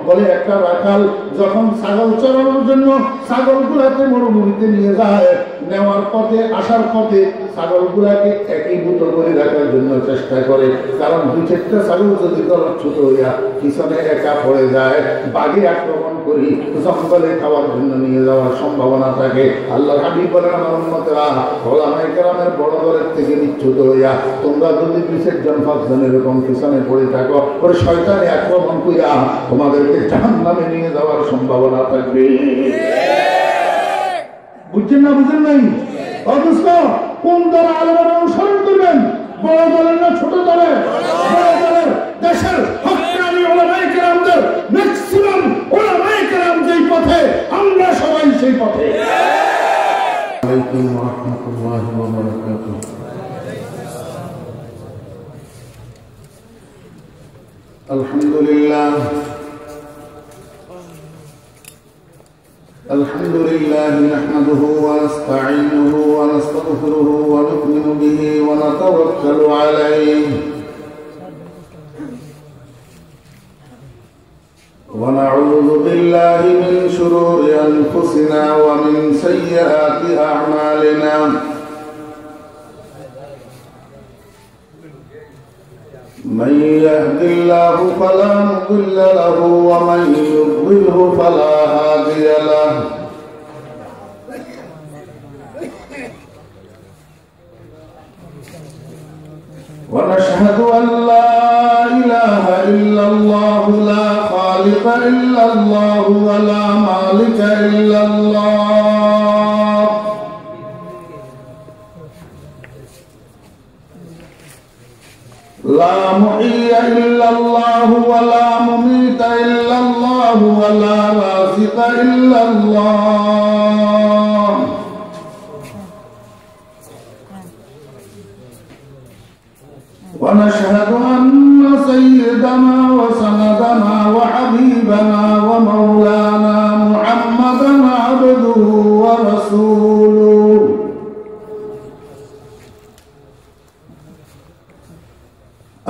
বলে একটা রাখাল যখন ছাগল চড়ানোর জন্য ছাগলগুলাকে মরুভূমিতে নিয়ে যায়, নেওয়ার পথে আসার পথে ছাগলগুলাকে একীভূত করে রাখার জন্য চেষ্টা করে, কারণ দুই চারটা ছাগল যদি ছোট হইয়া পিছনে একা পড়ে যায়, বাঘে আক্রমণ করি জঙ্গলে খাওয়ার জন্য নিয়ে যাওয়ার সম্ভাবনা থাকে। আল্লাহ হাবিব বলেন, আমার উম্মতেরা ওলামায়ে কেরামের বড় দলের থেকে বিচ্যুত হইয়া তোমরা যদি 2-4 জন 5 জন এরকম পিছনে পড়ে থাকো, ওর শয়তানে আক্রমণ কইরা তোমাদেরকে জাহান্নামে নিয়ে যাওয়ার সম্ভাবনা থাকবে। বুঝছেন না? বুঝেন নাই? অথচ কোন দল আলেমের অনুসরণ করবেন? বড় দলের না ছোট দলের? বড় দলের। দেশের হক্কানি ওলামায়ে কেরামদের ম্যাক্সিমাম ওলামায়ে কেরাম যেই পথে, আমরা সবাই সেই পথে। আলাইকুম ওয়া রাহমাতুল্লাহি ওয়া বারাকাতুহু। আলহামদুলিল্লাহ الحمد لله نحمده ونستعينه ونستغفره ونؤمن به ونتوكل عليه ونعوذ بالله من شرور أنفسنا ومن سيئات أعمالنا من يهد الله فلا مضل له ومن يضلله فلا هادي له ونشهد أن لا إله إلا الله لا خالق إلا الله ولا مالك إلا الله لا محيي إلا الله ولا مميت إلا الله ولا رازق إلا الله ونشهد أن سيدنا وسندنا وحبيبنا ومولانا محمدا عبده ورسوله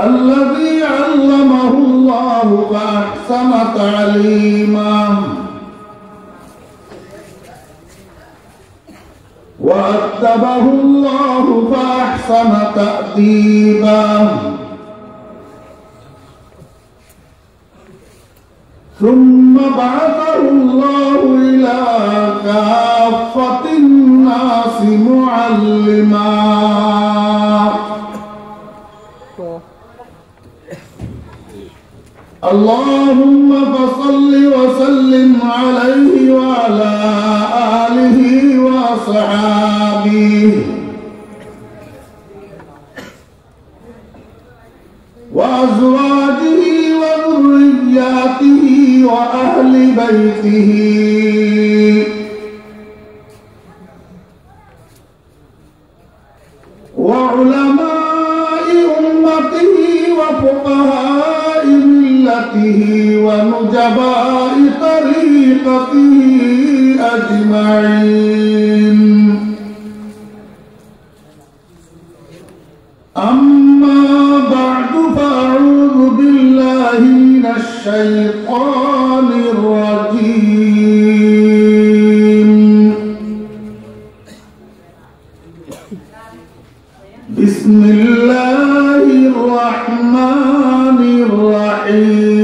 الذي علمه الله فأحسن تعليمه وأدبه الله فأحسن تأديبه ثم بعثه الله إلى كافة الناس معلما اللهم فصل وسلم عليه وعلى آله وصحابه وأزواجه وذرياته وأهل بيته وعلماء أمته وفقهاء ملته ونجباء طريقته أجمعين أما بعد فأعوذ بالله من الشيطان الرجيم بسم الله الرحمن الرحيم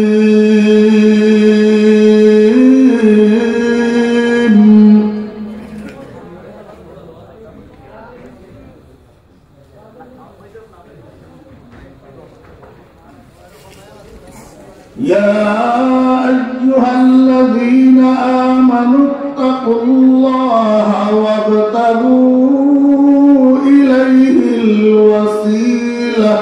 يا أيها الذين آمنوا اتقوا الله وابتغوا إليه الوسيلة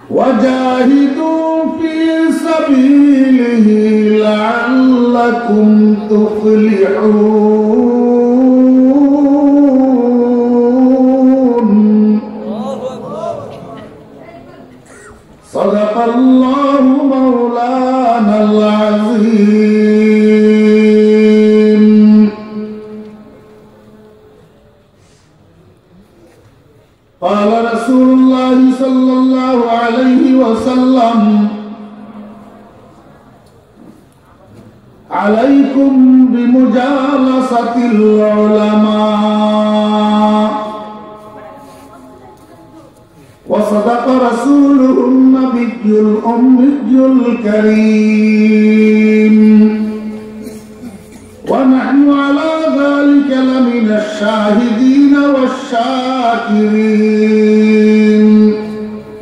وجاهدوا في سبيله لعلكم تفلحون صدق الله مولانا العظيم قال رسول الله وسلم عليكم بمجالسة العلماء وصدق رسوله النبي الأمي الكريم ونحن على ذلك لمن الشاهدين والشاكرين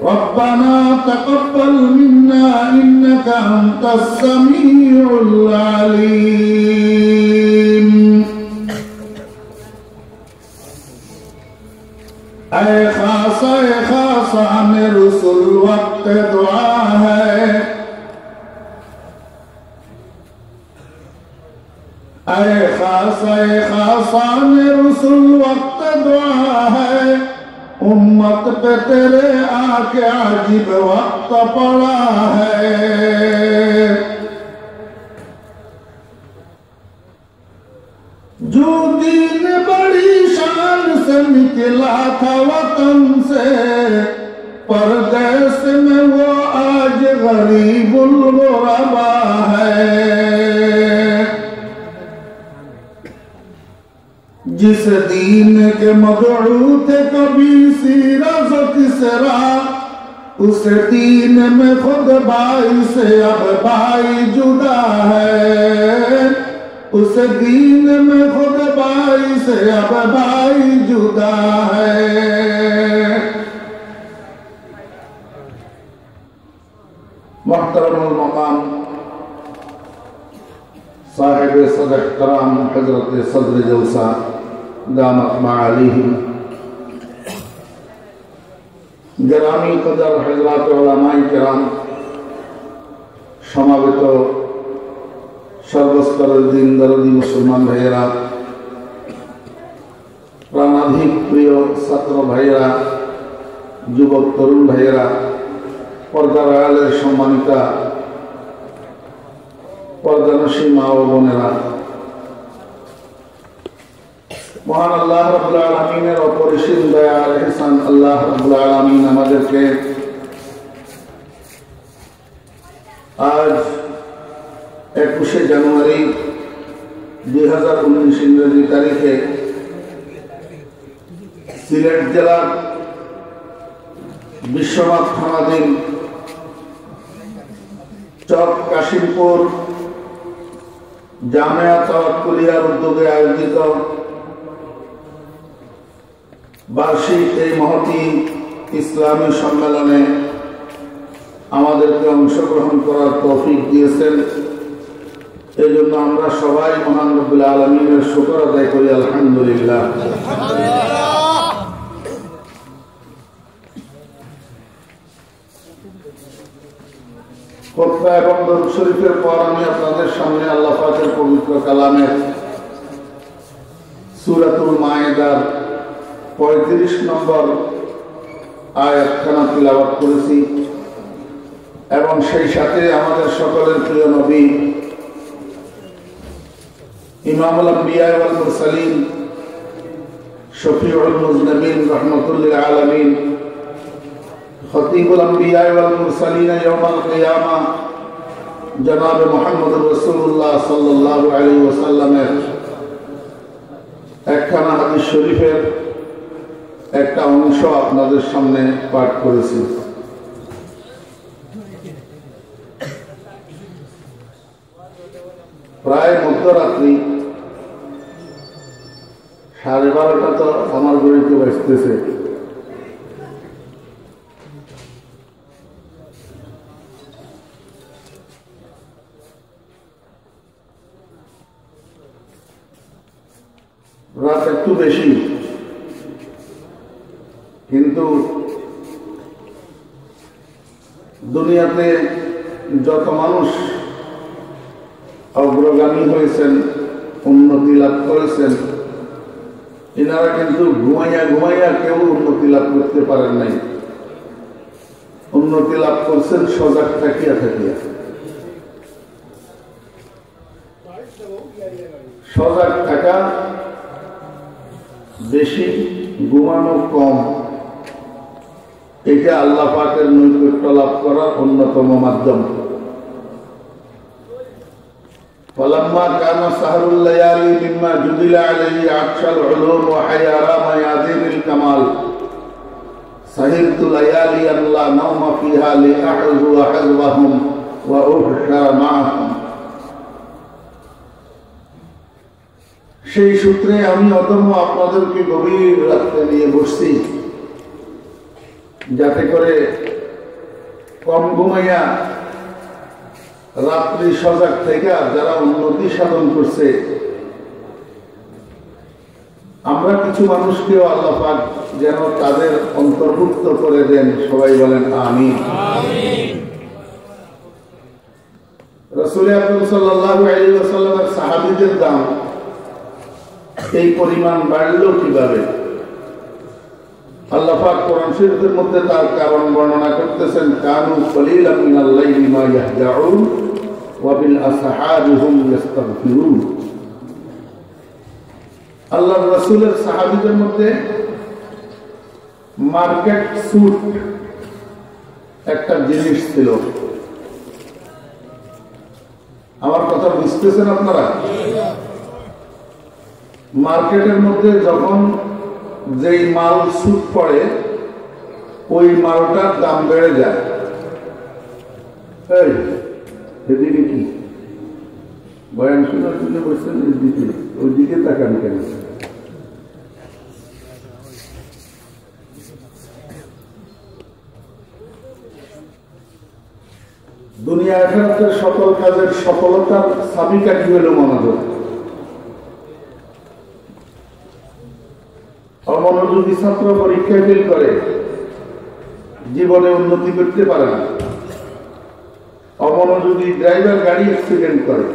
ربنا تقبل منا إنك أنت السميع العليم اے خاص ہمیں رسول وقت دعا ہے اے خاص ہمیں رسول وقت دعا ہے امت پہ تیرے آکے عجیب وقت پڑا ہے جو دین بڑی شان سے نکلا تھا وطن سے پردیس میں وہ آج غریب الغربا ہے جس دین کے مدعو تھے کبھی سیرز و کسرا اس دین میں خود بھائی سے اب بھائی جدا ہے اس دین میں خود بھائی سے اب بھائی جدا ہے محترم المقام صاحب صدق کرام حضرت صدر جلسہ دامت معالیہم گرامی قدر حضرات علماء کرام সমাবেত সর্বস্তরের দিন দরদি মুসলমান ভাইয়েরা প্রাণাধিক প্রিয় ছাত্র ভাইয়েরা যুবক তরুণ ভাইয়েরা পর্দার আড়ালের সম্মানিতা পর্দানসী মা ও বোনেরা মহান আল্লাহ রাব্বুল আলামিনের অপরিসীম দয়া আর ইহসান আল্লাহ রাব্বুল আলামিন আমাদেরকে আজ 21 জানুয়ারি 2019 ইংরেজি তারিখে সিলেট জেলার বিশ্বনাথ থানাধীন চক কাশিমপুর জামিয়া তাওয়াক্কুলিয়ার উদ্যোগে আয়োজিত বার্ষিক এই মহতী ইসলামী সম্মেলনে আমাদেরকে অংশগ্রহণ করার তৌফিক দিয়েছেন এই জন্য আমরা সবাই মহান রব্বুল আলামিনের শুকর আদায় করি আলহামদুলিল্লাহ খুতবা এবং দরুদ শরীফের পর আমি আপনাদের সামনে আল্লাহ পাকের পবিত্র কালামের সূরাতুল মায়েদার 35 নম্বর আয়াতখানা তিলাওয়াত করেছি এবং সেই সাথে আমাদের সকলের প্রিয় নবী ইমামুল আম্বিয়া ওয়াল মুরসালিন শফিউল মুজনবিন রাহমাতুল আলামিন খতিবুল আম্বিয়া ওয়াল মুরসালিন ইয়াউমাল কিয়ামা জনাব মুহাম্মদুর রাসূলুল্লাহ সাল্লাল্লাহু আলাইহি ওয়াসাল্লামের একখানা হাদিস শরীফের একটা অংশ আপনাদের সামনে পাঠ করেছি প্রায় মধ্যরাত্রি 12:30 তো আমার ঘড়িতে বাজতেছে রাত একটু বেশি কিন্তু দুনিয়াতে যত মানুষ অগ্রগামী হয়েছেন উন্নতি লাভ করেছেন এনারা কিন্তু ঘুমাইয়া কেউ উন্নতি লাভ করতে পারেন নাই উন্নতি লাভ করছেন সজাগ থাকিয়া সজাগ থাকা বেশি ঘুমানো কম এটা আল্লাহ পাকের নৈকট্য লাভ করার অন্যতম মাধ্যম। فلما كان سهر الليالي مما جدل عليه عطش العلوم وحيارى ميادين الكمال سهرت ليالي لا نوم فيها لأحظو حظوهم وأحشر معهم। সেই সূত্রে আমি অদম্য আপনাদেরকে গভীর রাত্রে নিয়ে বসছি, যাতে করে কম ঘুমাইয়া রাত্রি সজাগ থেকে যারা উন্নতি সাধন করছে, আমরা কিছু মানুষকেও আল্লাহ পাক যেন তাদের অন্তর্ভুক্ত করে দেন। সবাই বলেন আমিন। রাসূল আকরাম সাল্লাল্লাহু আলাইহি ওয়াসাল্লামের সাহাবীদের দাম এই পরিমাণ বাড়লো কিভাবে? আল্লাহ পাক কোরআন শরীফের মধ্যে তার কারণ বর্ণনা করতেছেন, কানু কলিলাম মিনাল লাইলি মা ইয়াহজাউন ওয়া বিল আসহারি হুম ইস্তাগফিরুন। আল্লাহর রাসূলের সাহাবীদের মধ্যে মার্কেট স্যুট একটা জিনিস ছিল। আমার কথা বুঝতেছেন আপনারা? মার্কেটের মধ্যে যখন যেই মাল স্যুট পড়ে ওই মালটার দাম বেড়ে যায়। এদিকে কি বয়ান শোনার জন্য বসছেন? এদিকে ওই দিকে তাকান কেন? দুনিয়া আখিরাতের সকল কাজের সফলতার চাবিকাঠি হল মনোযোগ। অমনোযোগী ছাত্র পরীক্ষায় ফেল করে, জীবনে উন্নতি করতে পারে না। অমনোযোগী ড্রাইভার গাড়ি অ্যাক্সিডেন্ট করে।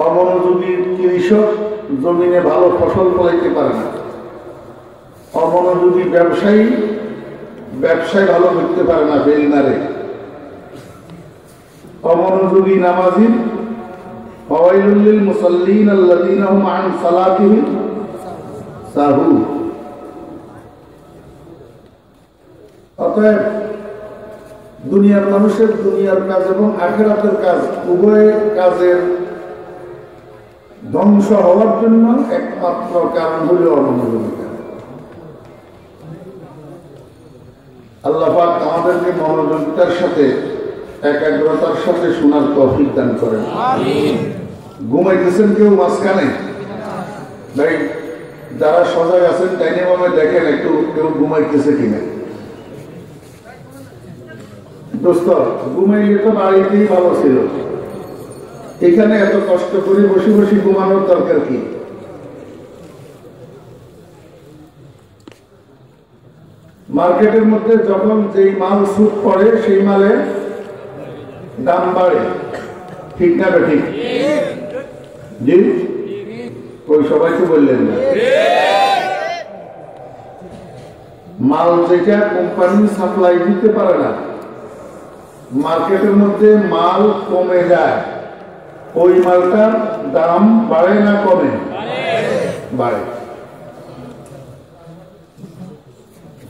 অমনোযোগী কৃষক জমিনে ভালো ফসল ফলাইতে পারে না। অমনোযোগী ব্যবসায় ভালো করতে পারে না, ফেল মারে। অমনোযোগী নামাজি ফাওয়াইলুল লিল মুসাল্লিন আল্লাযীনা হুম আন সালাতিহিম সাহুন। অতএব দুনিয়ার মানুষের দুনিয়ার কাজ এবং আখিরাতের কাজ উভয় কাজের ধ্বংস হওয়ার জন্য একমাত্র কারণ হল অমনোযোগিতা। আল্লাহ পাক আমাদেরকে মনোযোগিতার সাথে একাগ্রতার সাথে শোনার তৌফিক দান করেন। ঘুমাইতেছেন কেউ মাঝখানে? ভাই যারা সজাগ আছেন টাইনে ভাবে দেখেন একটু কেউ ঘুমাইতেছে কিনা। দোস্ত ঘুমাইলে তো বাড়িতেই ভালো ছিল, এখানে এত কষ্ট করে বসে বসে ঘুমানোর দরকার কি? মার্কেটের মধ্যে যখন যেই মাল সুট পড়ে সেই মালে দাম বাড়ে, ঠিক না ঠিক? জি ওই সবাই তো বললেন না। মাল যেটা কোম্পানি সাপ্লাই দিতে পারে না, মার্কেটের মধ্যে মাল কমে যায়, ওই মালটার দাম বাড়ে না কমে? বাড়ে।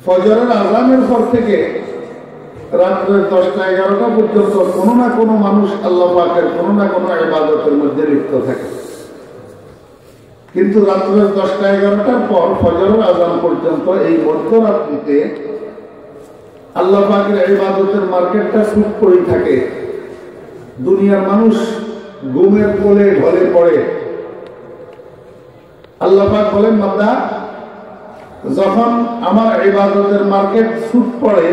ফজরের আযানের পর থেকে রাত্রে 10টা-11টা পর্যন্ত কোনো না কোনো মানুষ আল্লাহ পাকের কোনো না কোনো ইবাদতের মধ্যে লিপ্ত থাকে। কিন্তু রাত্রে 10টা-11টার পর ফজরের আযান পর্যন্ত এই মধ্যরাত্রিতে আল্লাহ পাকের ইবাদতের মার্কেটটা সুট করেই থাকে। দুনিয়ার মানুষ ঘুমের কোলে ঢলে পড়ে। আল্লাহ পাক বলেন, বান্দা যখন আমার ইবাদতের মার্কেট সুট পড়ে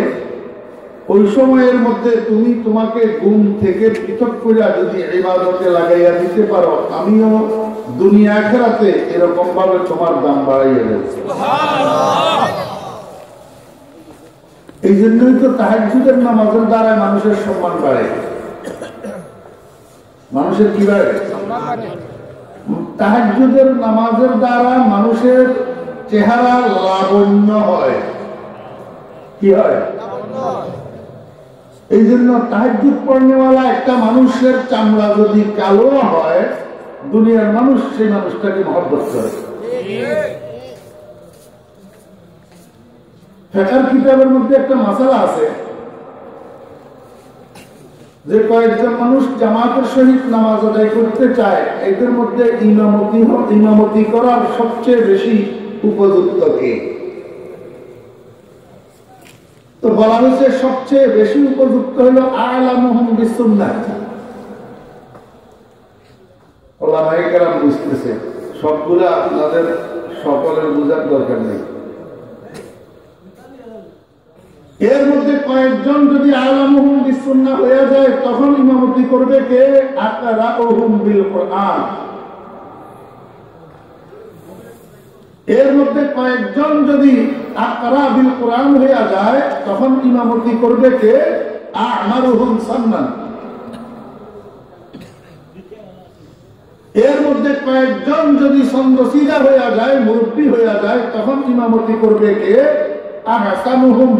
ওই সময়ের মধ্যে তুমি তোমাকে ঘুম থেকে পৃথক করে যদি ইবাদতে লাগাইয়া দিতে পারো, আমিও দুনিয়া আখিরাতে এরকম ভাবে তোমার দাম বাড়াইয়া দেব। এই জন্যই তো তাহাজ্জুদের নামাজের দ্বারা মানুষের সম্মান বাড়ে। মানুষের কি বাড়ে? তাহাজ্জুদের নামাজের দ্বারা মানুষের চেহারা লাবণ্য হয়। কি হয়? এই জন্য তাহাজ্জুদ পড়নেওয়ালা একটা মানুষের চামড়া যদি কালো হয়, দুনিয়ার মানুষ সেই মানুষটাকে মহব্বত করে। ফিকহের কিতাবের মধ্যে একটা মাসালা আছে যে কয়েকজন মানুষ জামাতের সহিত নামাজ আদায় করতে চায়, এদের মধ্যে ইমামতি করার সবচেয়ে বেশি উপযুক্ত কে? তো বলা হয়েছে সবচেয়ে বেশি উপযুক্ত হলো আ'লামুহুম বিসুন্নাহ। ওলামায়ে কেরাম বুঝতেছে, সবগুলা আপনাদের সকলের বোঝার দরকার নেই। এর মধ্যে কয়েকজন যদি আ'লামুহুম বিসুন্নাহ হয়ে যায়, তখন ইমামতি করবে কে? আকরাউহুম বিল কুরআন। এর মধ্যে কয়েকজন যদি আকরা বিল কুরআন হয়ে যায়, তখন ইমামতি করবে কে? আমারুহুম সান্নান। এর মধ্যে কয়েকজন যদি সন্দেশীরা হয়ে যায়, মুরব্বী হয়ে যায়, তখন ইমামতি করবে কে? আহসানুহুম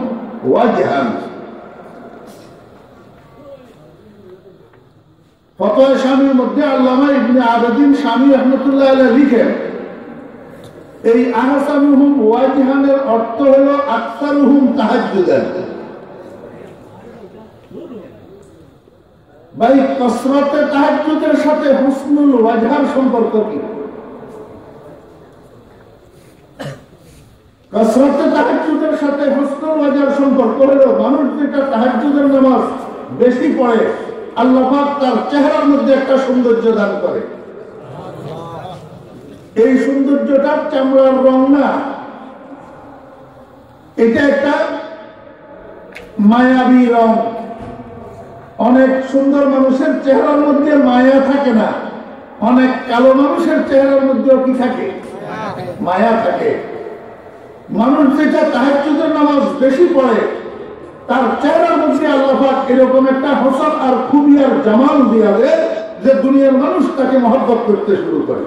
ওয়াজহান। ফতোয়া শামীর মধ্যে আল্লামা ইবনে আবিদিন শামী রাহমাতুল্লাহ আলাইহি লিখেন, এই আহসানুহুম ওয়াজহানের অর্থ হলো আকসারুহুম তাহাজ্জুদান। ভাই, কসরতে তাহাজ্জুদের সাথে হুসনুল ওয়াজহার সম্পর্ক কি? কসরতে তাহাজ্জুদের সাথে হুসনুল ওয়াজহার সম্পর্ক হলো মানুষ যেটা তাহাজ্জুদের নামাজ বেশি পড়ে, আল্লাহ পাক তার চেহারার মধ্যে একটা সৌন্দর্য দান করে। এই সৌন্দর্যটা চামড়ার রং না, এটা একটা মায়াবী রং। অনেক সুন্দর মানুষের চেহারার মধ্যে মায়া থাকে না, অনেক কালো মানুষের চেহারার মধ্যেও কি থাকে? মায়া থাকে। মানুষ যেটা তাহাজ্জুদের নামাজ বেশি পড়ে, তার চেহারার মধ্যে আল্লাহ পাক এরকম একটা হোসন আর খুবই আর জামাল দিয়া দেয় যে দুনিয়ার মানুষ তাকে মহব্বত করতে শুরু করে।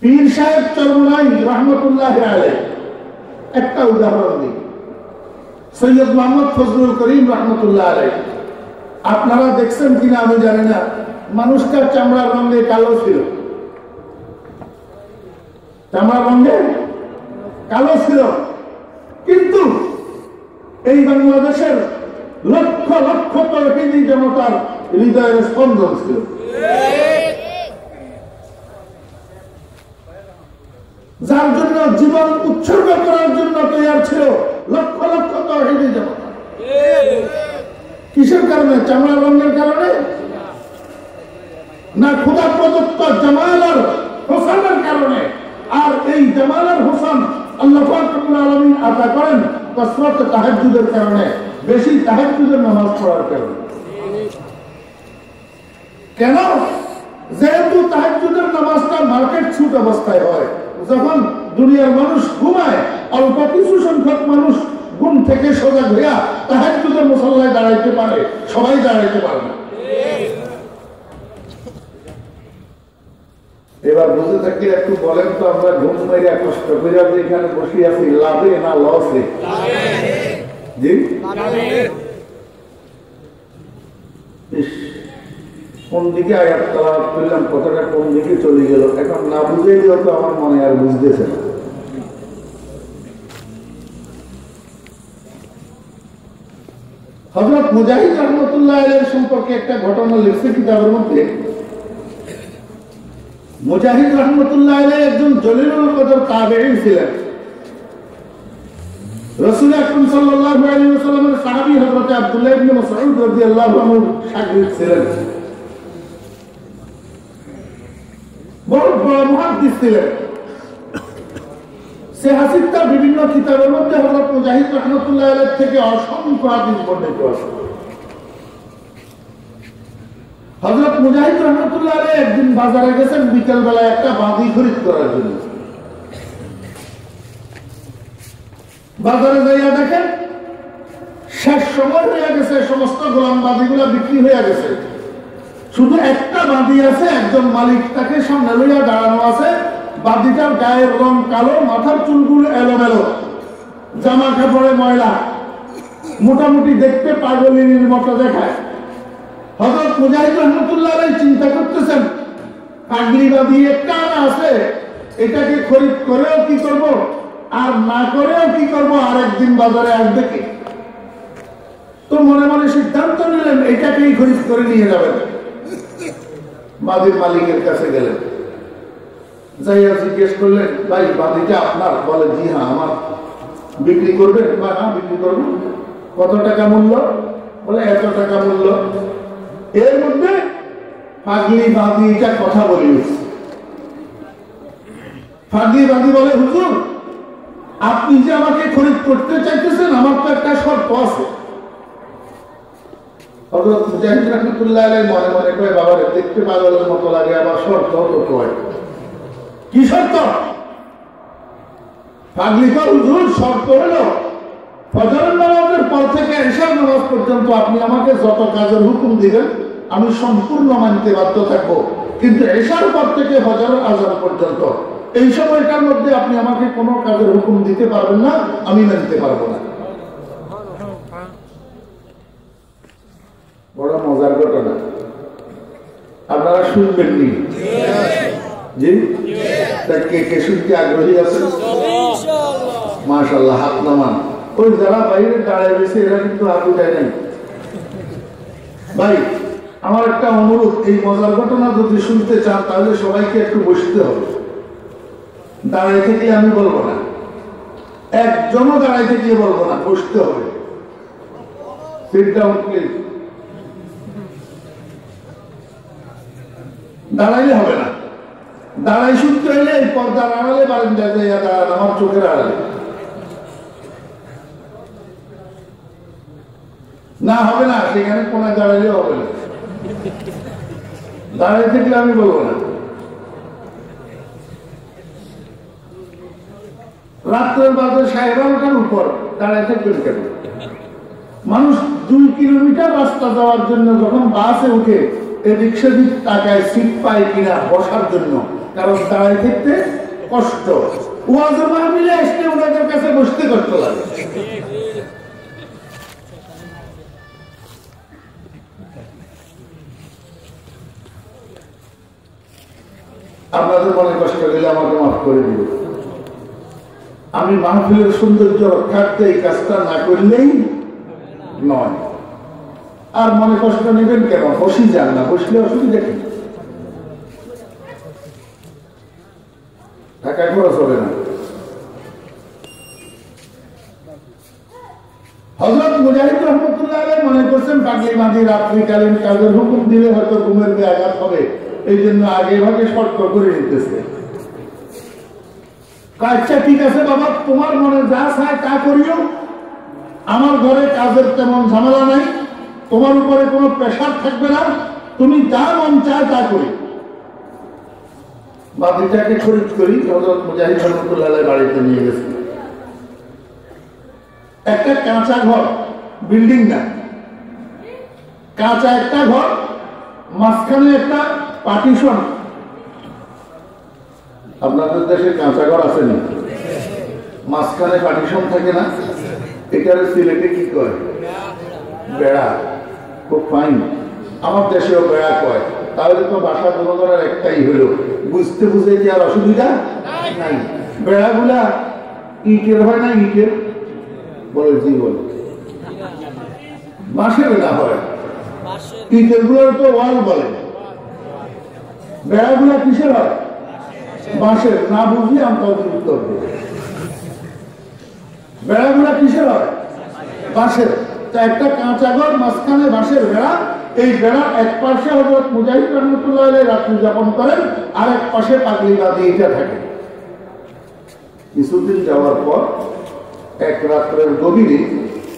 পীর সাহেব চরমনাই রহমতুল্লাহ আলাইহি একটা উদাহরণ দিই। সৈয়দ মোহাম্মদ ফজলুল করিম রহমতুল্লাহ আলাইহি, আপনারা দেখছেন কিনা আমি জানি না, মানুষটার চামড়ার রঙে কালো ছিল, চামড়ার রঙে কালো ছিল, কিন্তু এই বাংলাদেশের লক্ষ লক্ষ তৌহিদি জনতার হৃদয়ের স্পন্দন ছিল। যার জন্য জীবন উৎসর্গ করার জন্য তৈরি ছিল লক্ষ লক্ষ তৌহিদি জনতা। কিসের কারণে? চামড়ার রঙের কারণে না, খোদা প্রদত্ত জামাল আর হোসেনের কারণে। আর এই জামাল আর হোসেন আল্লাহ পাক রব্বুল আলামিন আতা করেন কসরত তাহাজ্জুদের কারণে, বেশি তাহাজ্জুদের নামাজ পড়ার কারণে। কেন? যেহেতু তাহাজ্জুদের নামাজটা মার্কেট ছুট অবস্থায় হয়, যখন দুনিয়ার মানুষ ঘুমায়, অল্প কিছু সংখ্যক মানুষ ঘুম থেকে সজাগ হইয়া তাহাজ্জুদের মুসাল্লায় দাঁড়াইতে পারে, সবাই দাঁড়াইতে পারে না। এবার বুঝে থাকলে একটু বলেন তো, আমরা ঘুম মেরে কষ্ট করে এখানে বসে আছি, লাভে না লসে? জি, কোন দিকে আয়াত তেলাওয়াত করলাম, কথাটা কোন দিকে চলে গেল, এখন না বুঝে গেল তো আমার মনে আর বুঝতেছে না। হযরত মুজাহিদ রাহমাতুল্লাহ আলাইহি সম্পর্কে একটা ঘটনা লিখছে কিতাবের মধ্যে। মুজাহিদ রাহমাতুল্লাহ আলাইহি একজন জলিলুল কদর তাবেঈ ছিলেন। রাসূল আকরাম সাল্লাল্লাহু আলাইহি ওয়াসাল্লামের সাহাবী হযরত আব্দুল্লাহ ইবনে মাসউদ রাদিয়াল্লাহু আনহু শাগির্দ ছিলেন, বড় বড় মুহাদ্দিস ছিলেন। সে হাসিবটা বিভিন্ন কিতাবের মধ্যে হযরত মুজাহিদ রাহমাতুল্লাহ আলাইহি থেকে অসংখ্য হাদিস বর্ণিত আছে। হযরত মুজাহিদ রাহমাতুল্লাহ আলাইহি একদিন বাজারে গেছেন বিকেল বেলায় একটা বাঁধি খরিদ করার জন্য। বাজারে যাইয়া দেখেন শেষ সময় হয়ে গেছে, সমস্ত গোলাম বাঁধিগুলা বিক্রি হয়ে গেছে, শুধু একটা বাঁধি আছে, একজন মালিক তাকে সামনে লইয়া দাঁড়ানো আছে। বাঁধিটার গায়ের রং কালো, মাথার চুলগুলো এলোমেলো, জামা কাপড়ে ময়লা, মোটামুটি দেখতে পাগলিনীর মতো দেখায়। হযরত মুজাহিদ রাহমাতুল্লাহ আলাইহি চিন্তা করতেছেন, পাগড়ি বাঁধি একটা আনা আছে, এটাকে খরিদ করেও কি করব, আর না করেও কি করবো, আরেকদিন বাজারে আসবে কে? তো মনে মনে সিদ্ধান্ত নিলেন এটাকেই খরিদ করে নিয়ে যাবেন। বাদির মালিকের কাছে গেলেন, যাইয়া জিজ্ঞেস করলেন, ভাই বাদিটা আপনার? বলে জি হ্যাঁ আমার। বিক্রি করবেন? হ্যাঁ বিক্রি করবেন। কত টাকা মূল্য? বলে এত টাকা মূল্য। এর মধ্যে ফাগলি বাদি এটা কথা বলি উঠছে। ফাগলি বাদি বলে, হুজুর আপনি যে আমাকে খরিদ করতে চাইতেছেন, আমার তো একটা শর্ত আছে। হযরত মুজাহিদ রাহমাতুল্লাহ আলাইহি মনে মনে কয়, বাবারে দেখতে পাগলের মতো লাগে, আবার শর্ত তো কয়। কি শর্ত? ফাগলি কয়, হুজুর শর্ত হলো ফজরের নামাজের পর থেকে ইশার নামাজ পর্যন্ত আপনি আমাকে যত কাজের হুকুম দিবেন আমি সম্পূর্ণ মানতে বাধ্য থাকবো, কিন্তু ইশার পর থেকে ফজরের আযান পর্যন্ত এই সময়টার মধ্যে আপনি আমাকে কোনো কাজের হুকুম দিতে পারবেন না, আমি মানতে পারবো না। বড় মজার ঘটনা, আপনারা শুনবেন নি? জি, কে কে শুনতে আগ্রহী আছেন? মাশাআল্লাহ, হাত নামান। ওই যারা বাইরে দাঁড়ায় রয়েছে এরা কিন্তু হাত উঠায় নাই। ভাই আমার একটা অনুরোধ, এই মজার ঘটনা যদি শুনতে চান তাহলে সবাইকে একটু বসতে হবে। দাঁড়ায় থেকে আমি বলবো না, একজনও দাঁড়ায় থেকে বলবো না, বসতে হবে। Sit down please. দাঁড়াইলে হবে না, দাঁড়াই শুনতে হইলে এই পর্দার আড়ালে বারান্দায় যাইয়া দাঁড়ান, আমার চোখের আড়ালে। না হবে না, সেখানে কোনায় দাঁড়াইলে হবে না, দাঁড়াই থেকে আমি বলবো না। রাত্রের বাজে 12:30টার উপর দাঁড়াই থাকবেন কেন? মানুষ 2 কিলোমিটার রাস্তা যাওয়ার জন্য যখন বাসে উঠে এদিক সেদিক তাকায় সিট পায় কিনা বসার জন্য, কারণ দাঁড়াই থাকতে কষ্ট। ওয়াজের মাহফিলে আসলে ওনাদের কাছে বসতে কষ্ট লাগে। আপনাদের মনে কষ্ট গেলে আমাকে মাফ করে দিবে। আমি মাহফিলের সৌন্দর্য রক্ষার্থে এই কাজটা না করলেই নয়। আর মনে কষ্ট নেবেন কেন? বসি যান না, বসলে অসুবিধা কি? টাকায় খরচ হবে না। হযরত মুজাহিদ রাহমাতুল্লাহ আলাইহি মনে করছেন পাগলি মাঝি রাত্রিকালীন কাজের হুকুম দিলে হয়তো ঘুমের ব্যাঘাত হবে, এই জন্য আগে ভাগে শর্ত করে নিতেছে। আচ্ছা ঠিক আছে বাবা, তোমার মনে যা চায় তা করিও, আমার ঘরে কাজের তেমন ঝামেলা নাই, তোমার উপরে কোনো প্রেশার থাকবে না, তুমি যা মন চায় তা করি। বাদিটাকে খরিদ করি হযরত মুজাহিদ রাহমাতুল্লাহ আলাইহি বাড়িতে নিয়ে গেছে। একটা কাঁচা ঘর, বিল্ডিং না, কাঁচা একটা ঘর, মাঝখানে একটা পার্টিশন। আপনাদের দেশে কাঁচা ঘর আছে না? মাঝখানে পার্টিশন থাকে না? এটার সিলেটে কি কয়? বেড়া। খুব ফাইন, আমার দেশেও বেড়া কয়। তাহলে তো ভাষা জনগণের একটাই হলো, বুঝতে বুঝে কি আর অসুবিধা নাই। বেড়াগুলা ইটের হয় না? ইটের বলে জি বলে, বাঁশের বেড়া হয়। ইটের গুলোর তো ওয়াল বলে। বেড়াগুলা কিসের হয়? বাঁশের। না বুঝলে আমরা উত্তর দেব। বেড়াগুলা কিসের হয়? বাঁশের। তা একটা কাঁচা ঘর, মাঝখানে বাঁশের বেড়া। এই বেড়া এক পাশে হযরত মুজাহিদ রাহমাতুল্লাহ আলাইহি রাত্রি যাপন করেন, আর এক পাশে পাগলি বাদি এটা থাকে। কিছুদিন যাওয়ার পর এক রাত্রের গভীরে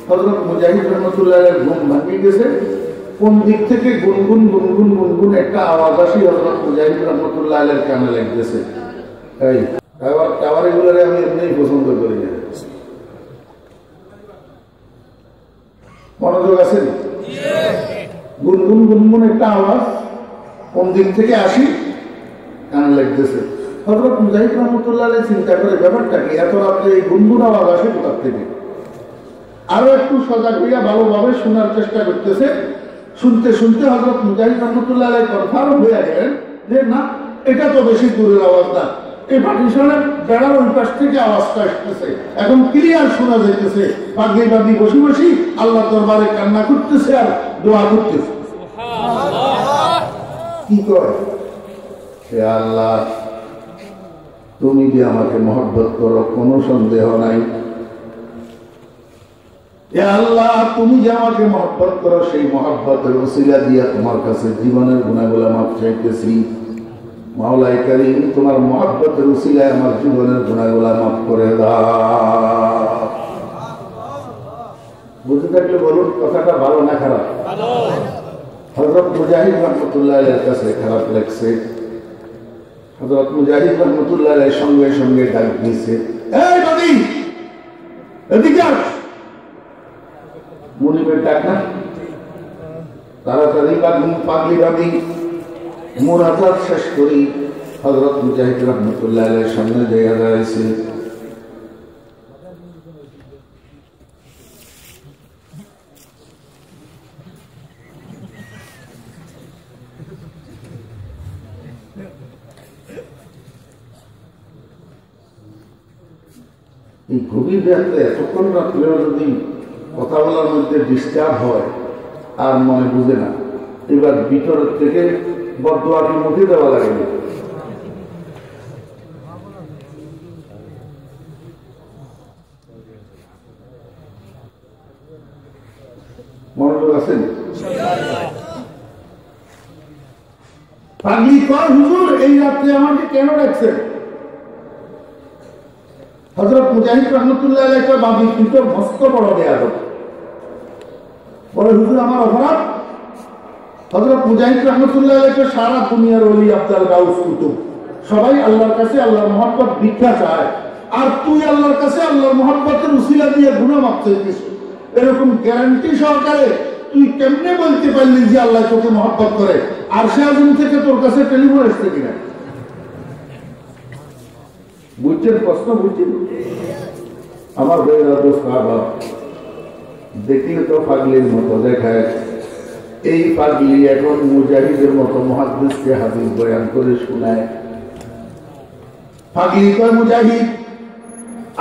হযরত মুজাহিদ রাহমাতুল্লাহ আলাইহি ঘুম ভাঙিয়ে গেছে। কোন দিক থেকে গুনগুন গুনগুন গুনগুন একটা আওয়াজ আসি হযরত মুজাহিদ রাহমাতুল্লাহ আলাইহির কানে লাগতেছে। এই টাওয়ার এগুলোরে আমি এমনিই পছন্দ করি না। মনোযোগ আছে? গুনগুন গুনগুন একটা আওয়াজ কোন দিক থেকে আসি, কানে লাগতেছে। হযরত মুজাহিদ রাহমাতুল্লাহ আলাইহি চিন্তা করে, ব্যাপারটা কি, এত রাত্রে এই গুনগুন আওয়াজ আসে কোথা থেকে? আরো একটু সজাগ হইয়া ভালোভাবে শোনার চেষ্টা করতেছে। শুনতে শুনতে হযরত মুজাহিদ রাহমাতুল্লাহ আলাইহি কনফার্ম হয়ে গেলেন যে না, এটা তো বেশি দূরের আওয়াজ না, এই পার্টিশনের বেড়ার ওই পাশ থেকে আওয়াজটা আসতেছে, এখন ক্লিয়ার শোনা যাইতেছে। পাগড়িবাদী বসে বসে আল্লাহ দরবারে কান্না করতেছে আর দোয়া করতেছে। কি করে? হে আল্লাহ, তুমি যে আমাকে মহব্বত করো কোনো সন্দেহ নাই। হে আল্লাহ, তুমি যে আমাকে মহব্বত করো সেই মহব্বতের ওসিলা দিয়া তোমার কাছে জীবনের গুনাহগুলো মাফ চাইতেছি। মাওলাই কারীম, তোমার মহব্বতের ওসিলায় আমার জীবনের গুনাহগুলো মাফ করে দাও। বুঝতে থাকলে বলুন, কথাটা ভালো না খারাপ? হযরত মুজাহিদ রহমতুল্লাহ আলাইহির কাছে খারাপ লাগছে। হযরত মুজাহিদ রহমতুল্লাহ আলাইহির সঙ্গে সঙ্গে ডাক দিয়েছে, এই বাদী এদিকে আস। মুনিবের ডাক না, তাড়াতাড়ি পাগড়িবাদী মুনাজাত শেষ করি হযরত মুজাহিদ রহমতুল্লাহ আলাইহির সামনে জায়গা দাঁড়াইছে। এই গভীর রাত্রে এতক্ষণ রাত্রেও যদি কথা বলার মধ্যে ডিস্টার্ব হয় আর মনে বুঝে না, এবার ভিতরের থেকে বদদোয়াকে মুখে দেওয়া লাগে। মনোযোগ আছেন? পাগড়ি কর হুজুর, এই রাত্রে আমাকে কেন ডাকছেন? হযরত মুজাহিদ রহমতুল্লাহ আলাইহি বাদী কিন্তু মস্ত বড় বেয়াদব। বলে, হুজুর আমার অপরাধ? হযরত মুজাহিদ রহমতুল্লাহ আলাইহি সারা দুনিয়ার ওলি আব্দুল গাউস কুতুব সবাই আল্লাহর কাছে আল্লাহর মহব্বত ভিক্ষা চায়, আর তুই আল্লাহর কাছে আল্লাহর মহব্বতের উসিলা দিয়ে গুনাহ মাফ চাইছিস। এরকম গ্যারান্টি সহকারে তুই কেমনে বলতে পারলি যে আল্লাহ তোকে মহব্বত করে? আর সে আজম থেকে তোর কাছে টেলিফোন আসছে কিনা? বুঝছেন প্রশ্ন? বুঝছেন? আমার ভাইয়েরা, দোস্ত, দেখলে তো পাগলির মতো দেখায়। এই পাগলি এখন মুজাহিদের মতো মুহাদ্দিসকে হাদিস বয়ান করে শোনায়। পাগলি কয়, মুজাহিদ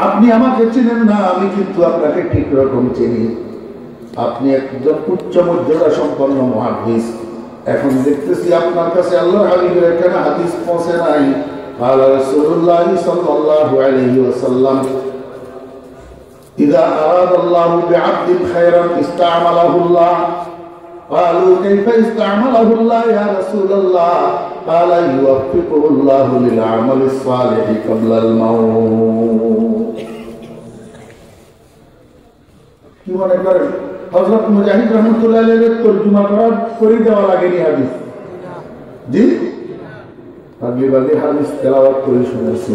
আপনি আমাকে চেনেন না, আমি কিন্তু আপনাকে ঠিক রকম চিনি। আপনি একজন উচ্চ মর্যাদা সম্পন্ন মুহাদ্দিস। এখন দেখতেছি আপনার কাছে আল্লাহর হাবিবের এখানে হাদিস পৌঁছে নাই। قال رسول الله صلى الله عليه وسلم إذا أراد الله بعبد خيرا استعمله الله. قالوا كيف استعمله الله يا رسول الله؟ قال يوفقه الله للعمل الصالح قبل الموت. কি মনে করেন হযরত মুজাহিদ রহমতুল্লাহ আলাইহির তরজমা করে দেওয়া লাগেনি হাদিস? জি, পাগড়িবাদী হাদিস তেলাওয়াত করে শুনেছি।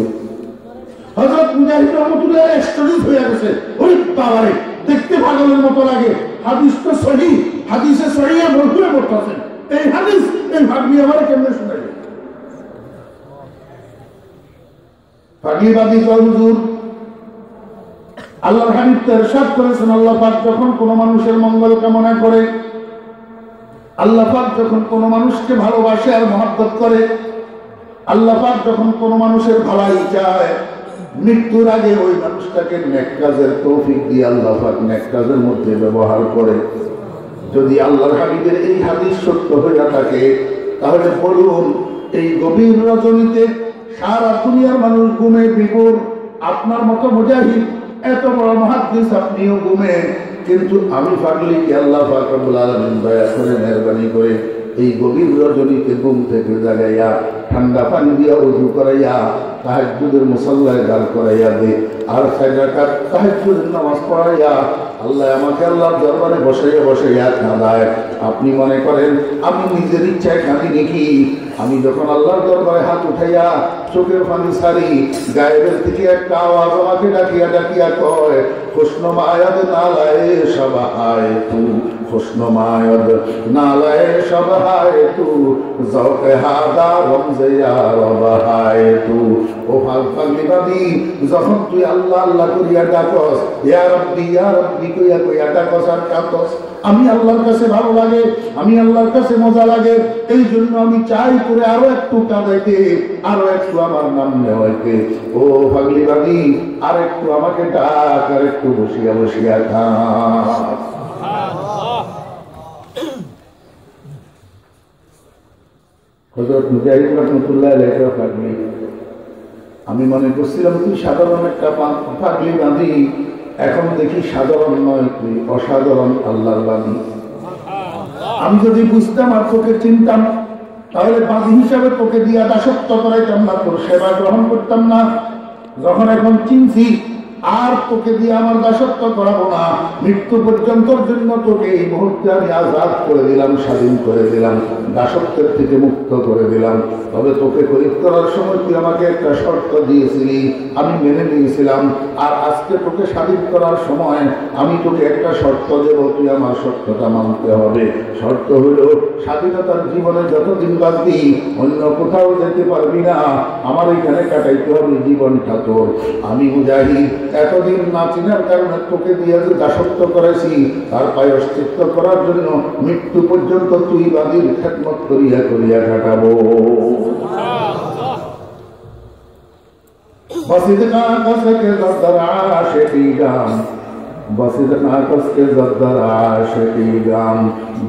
হযরত মুজাহিদ রহমতুল্লাহ এক্সট্রাডিউস হয়ে গেছে। ওই বাবারে, দেখতে পাগলের মতো লাগে। হাদিস তো সহিহ, হাদিসে সহিহ ভরপুরে পড়তেছেন। এই হাদিস এই ভাগনি আমারে কেমনে শোনাবে? পাগড়িবাদী কয়, হুজুর আল্লাহর হাবিব তো ইরশাদ করেছেন, আল্লাহ পাক যখন কোন মানুষের মঙ্গল কামনা করে, আল্লাহ পাক যখন কোন মানুষকে ভালোবাসে আর মহব্বত করে, আল্লাহ পাক যখন কোন মানুষের ভালাই চায়, মৃত্যুর আগে ওই মানুষটাকে নেক কাজের তৌফিক দিয়ে আল্লাহ পাক নেক কাজের মধ্যে ব্যবহার করে। যদি আল্লাহর হাবিবের এই হাদিস সত্য হয়ে থাকে, তাহলে বলুন এই গভীর রজনীতে সারা দুনিয়ার মানুষ ঘুমে বিভোর, আপনার মতো মুজাহিদ এত বড় মুহাদ্দিস আপনিও ঘুমে, কিন্তু আমি পাগলিকে আল্লাহ পাক রব্বুল আলামিন দয়া করে মেহেরবানি করে এই গভীর রজনীতে ঘুম থেকে জাগাইয়া ঠান্ডা পানি দিয়া ওযু করাইয়া তাহাজ্জুদের মুসাল্লায় দাঁড় করাইয়া দে, আর 4 রাকাত তাহাজ্জুদের নামাজ পড়াইয়া আল্লাহ আমাকে আল্লাহর দরবারে বসাইয়া বসাইয়া কাঁদায়। আপনি মনে করেন আমি নিজের ইচ্ছায় কাঁদি নাকি? আমি যখন আল্লাহর দরবারে হাত উঠাইয়া চোখের পানি ছাড়ি, গায়েবের থেকে একটা আওয়াজ আমাকে ডাকিয়া ডাকিয়া কয়, খুশনুমায়াদ নালায়ে সবাহায় তু, খুশনুমায়াদ নালায়ে সবাহায় তু, জওকে হাদা রমজে ইয়া রবাহায় তু। ও পাগলিবাদী, যখন তুই আল্লাহ আল্লাহ করিয়া ডাকস, ইয়া রব্বি কইয়া কইয়া ডাকস আর কাঁদস, আমি আল্লাহর কাছে ভালো লাগে, আমি আল্লাহর কাছে মজা লাগে। এই জন্য আমি চাই করে আরো একটু কাঁদাইতে, আরো একটু আমার নাম নেওয়াইতে। ও পাগলি বাদি, আর একটু আমাকে ডাক, আর একটু বসিয়া বসিয়া খা। হযরত মুজাহিদ রাহমাতুল্লাহ আলাইহি পাগলি, আমি মনে করছিলাম তুই সাধারণ একটা পাগলি বাদি, এখন দেখি সাধারণ নয়, তুই অসাধারণ আল্লাহর বাদি। আমি যদি বুঝতাম আর তোকে চিনতাম, তাহলে বাদী হিসাবে তোকে দিয়া দাসত্ব করাইতাম না, তোর সেবা গ্রহণ করতাম না। যখন এখন চিনছি, আর তোকে দিয়ে আমার দাসত্ব করাবো না, মৃত্যু পর্যন্তর জন্য তোকে এই মুহূর্তে আমি আজাদ করে দিলাম, স্বাধীন করে দিলাম, দাসত্বের থেকে মুক্ত করে দিলাম। তবে তোকে খরিদ করার সময় তুই আমাকে একটা শর্ত দিয়েছিলি, আমি মেনে নিয়েছিলাম। আর আজকে তোকে স্বাধীন করার সময় আমি তোকে একটা শর্ত দেব, তুই আমার শর্তটা মানতে হবে। শর্ত হলো, স্বাধীনতার জীবনে যতদিন বাঁচবি অন্য কোথাও যেতে পারবি না, আমার এখানে কাটাইতে হবে জীবনটা তোর। আমি মুজাহিদ এতদিন না চিনার কারণে তোকে দিয়ে যে দাসত্ব করেছি, তার প্রায়শ্চিত্ত করার জন্য মৃত্যু পর্যন্ত তুই বাদীর খেদমত করিয়া করিয়া কাটাবো। বসিদকা কসকে জদ্দর আশিকি গাম, বসিদকা কসকে জদ্দর আশিকি গাম,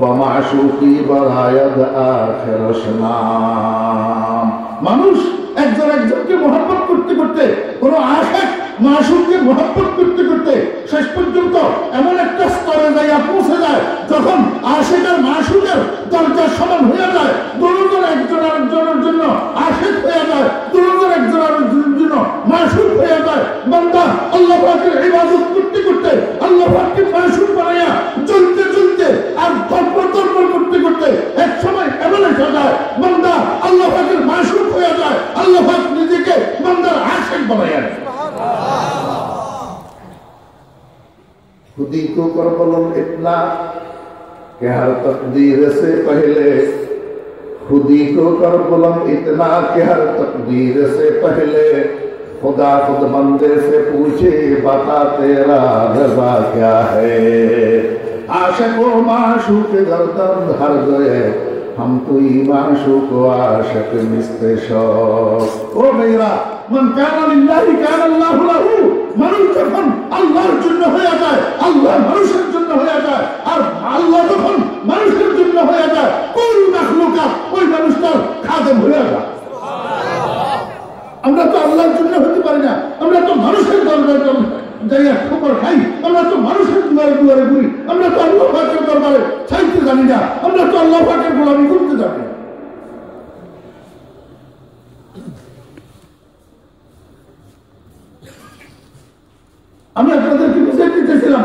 বমাশুকি বরায়াদ আখিরশ নাম। মানুষ একজন একজনকে মহব্বত করতে করতে, কোন আশিক মাশুককে মহব্বত করতে করতে শেষ পর্যন্ত এমন একটা স্তরে যাইয়া পৌঁছে যায়, যখন আশিক আর মাশুকের দরজা সমান হয়ে যায়, দুজন একজন আরেকজনের জন্য আশিক হয়ে যায়, দুজন একজন আরেকজনের জন্য মাশুক হয়ে যায়। বান্দা আল্লাহ পাকের ইবাদত করতে করতে আল্লাহ পাককে মাশুক বানাইয়া চলতে চলতে আর তর্পর করতে করতে এক সময় এমন একটা যায় বান্দা আল্লাহ পাকের মাশুক হয়ে যায়, আল্লাহ পাক নিজেকে বান্দার আশিক বানাইয়া দেয়। खुदी को करबलम इतना कि हर तकदीर से पहले, खुदी को करबलम इतना कि हर तकदीर से पहले, खुदा खुद बंदे से पूछे बता तेरा रज़ा क्या है। आशिक व माशूक गर्दन हर गए, हम तो माशूक व आशिक मिस्ते शौक। ओ मेरा মান কানা লিল্লাহি কানা আল্লাহু লাহু। মানুষ যখন আল্লাহর জন্য হয়ে যায়, আল্লাহ মানুষের জন্য হয়ে যায়, আর আল্লাহ যখন মানুষের জন্য হয়ে যায়, কোন মাখলুকা ওই মানুষটার খাদেম হয়ে যায়। আমরা তো আল্লাহর জন্য হতে পারি না, আমরা তো মানুষের দরবারে যাইয়া ঠোকর খাই, আমরা তো মানুষের দুয়ারে দুয়ারে ঘুরি, আমরা তো আল্লাহ পাকের দরবারে চাইতে জানি না, আমরা তো আল্লাহ পাকের গোলামি করতে জানি না। আমি আপনাদেরকে বুঝিয়ে দিতেছিলাম,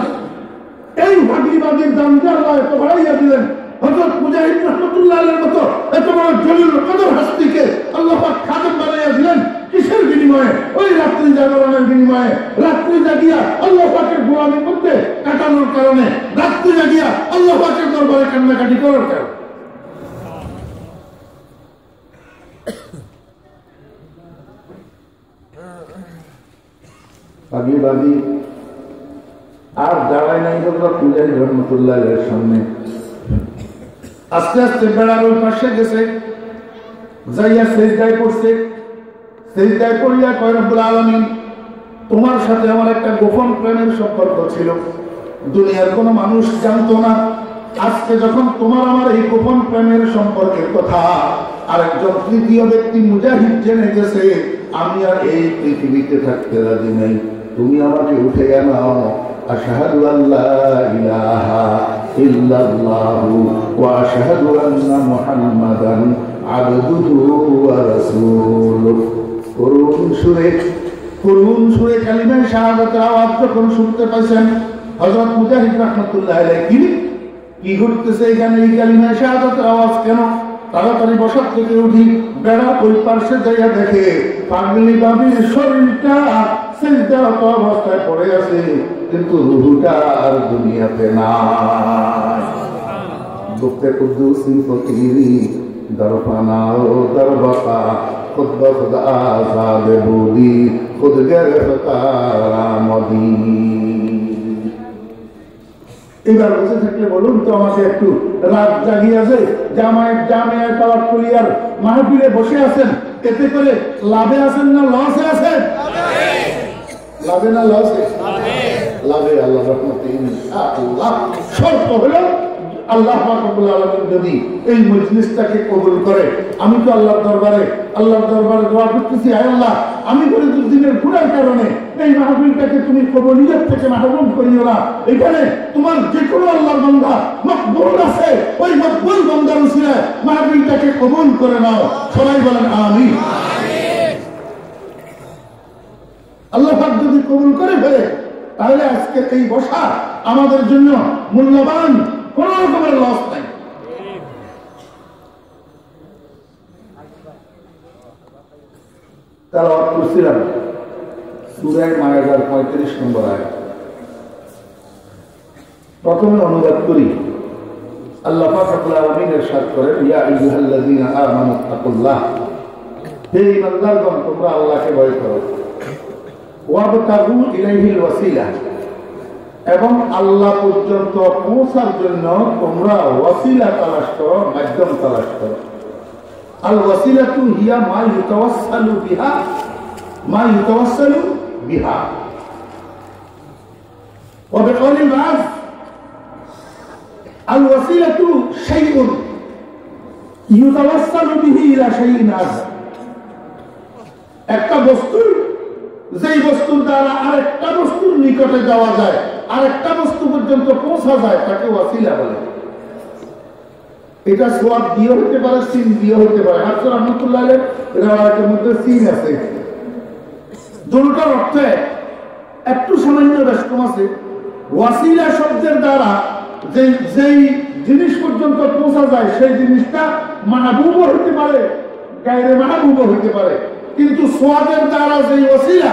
এই ভাগিবাদীর দাম যে আল্লাহ এত বাড়াইয়া দিলেন, হযরত মুজাহিদ রাহমাতুল্লাহ আলাইহির মতো এত বড় জলিল কদর হস্তিকে আল্লাহ পাক খাদেম বানাইয়া দিলেন। কিসের বিনিময়ে? ওই রাত্রি জাগরণের বিনিময়ে। রাত্রি জাগিয়া আল্লাহ পাকের গোলামি করতে কাটানোর কারণে, রাত্রি জাগিয়া আল্লাহ পাকের দরবারে কান্নাকাটি করার কারণে। ভাগিবাদী আর দাঁড়ায় নাই হযরত মুজাহিদ রাহমাতুল্লাহ আলাইহির সামনে। আস্তে আস্তে বেড়ার ওই পাশে গেছে, যাইয়া সিজদায় পড়ছে। সিজদায় পড়িয়া কয়, রব্বুল আলামিন, তোমার সাথে আমার একটা গোপন প্রেমের সম্পর্ক ছিল, দুনিয়ার কোনো মানুষ জানতো না। আজকে যখন তোমার আমার এই গোপন প্রেমের সম্পর্কের কথা আরেকজন তৃতীয় ব্যক্তি মুজাহিদ জেনে গেছে, আমি আর এই পৃথিবীতে থাকতে রাজি নেই। তুমি আমাকে উঠে নাও। আশহাদু আল্লা ইলাহা ইল্লাল্লাহু ওয়া আশহাদু আন্না মুহাম্মাদান আবদুহু ওয়া রাসূলুহু। করুণ সুরে কালিমা শাহাদাতের আওয়াজ যখন শুনতে পাইছেন, হযরত মুজাহিদ রাহমাতুল্লাহ আলাইহি কি ঘটতেছে এখানে, এই কালিমা শাহাদাতের আওয়াজ কেন? তাড়াতাড়ি বসার থেকে উঠি, বেড়া ওই পার্শ্বে যাইয়া দেখে পাগলি বাবির শরীরটা সিজদারত অবস্থায় পড়ে আছে, কিন্তু রূহটা আর দুনিয়াতে নাই। গুপ্তে কুদ্দুসি ফকিরি দরফানা ও দরবাকা, খুদ বখুদ আজাদ বুদি, খুদ গিরফতার আমদি। এবার বসে থাকলে বলুন তো আমাকে, একটু রাত জাগিয়ে আছে, জামায়াত তাওয়াক্কুলিয়ার মাহফিলে বসে আছেন, এতে করে লাভে আছেন না লসে আছেন? লাভে না লসে? লাভে। আল্লাহ রহমতে ইনশাআল্লাহ। শর্ত হলো আল্লাহ পাক রব্বুল আলামিন যদি এই মজলিসটাকে কবুল করে, আমি তো আল্লাহর দরবারে দোয়া করতেছি, হে আল্লাহ, আমি ফরিদুল দিনের গুনাহের কারণে এই মাহফিলটাকে তুমি কবুলিয়ত থেকে মাহরুম করিও না। এখানে তোমার যে কোনো আল্লাহর বান্দা মকবুল আছে, ওই মকবুল বান্দার উসিলায় মাহফিলটাকে কবুল করে নাও। সবাই বলেন আমিন। আল্লাহ পাক যদি কবুল করে ফেলে, তাহলে আজকে এই বসা আমাদের জন্য মূল্যবান, কোন রকমের লস নাই। তেলাওয়াত করছিলাম সূরা মায়েদার 35 নম্বর আয়াত। প্রথমে অনুবাদ করি। আল্লাহ পাক রব্বুল আলামিন ইরশাদ করেন, ইয়া আইয়ুহাল্লাযীনা আমানু তাকুল্লাহ, হে ঈমানদারগণ, তোমরা আল্লাহকে ভয় করো। ওয়াবতাগু ইলাইহিল ওয়াসিলা, এবং আল্লাহ পর্যন্ত পৌঁছার জন্য তোমরা ওয়াসিলা তালাশ করো, মাধ্যম তালাশ করো। আল ওয়াসিলাতু হিয়া মা ইউতাওয়াসসালু বিহা ওয়া বিকাউলিল বা'দ আল ওয়াসিলাতু শাইউন ইউতাওয়াসসালু বিহি ইলা শাইইন আখar। একটা বস্তু, যেই বস্তুর দ্বারা আরেকটা বস্তুর নিকটে যাওয়া যায়, আরেকটা বস্তু পর্যন্ত পৌঁছা যায়, তাকে ওয়াসিলা বলে। এটা সোয়াব দিয়ে হতে পারে, সিন দিয়ে হতে পারে। হাফিজ রহমাতুল্লাহ আলাইহি রিওয়ায়াতের মধ্যে সিন আছে। দুটোর অর্থে একটু সামান্য ব্যস্তম আছে। ওয়াসিলা শব্দের দ্বারা যেই জিনিস পর্যন্ত পৌঁছা যায়, সেই জিনিসটা মাহবুবও হতে পারে, গায়রে মাহবুবও হতে পারে। কিন্তু সোয়াবের দ্বারা যেই ওয়াসিলা,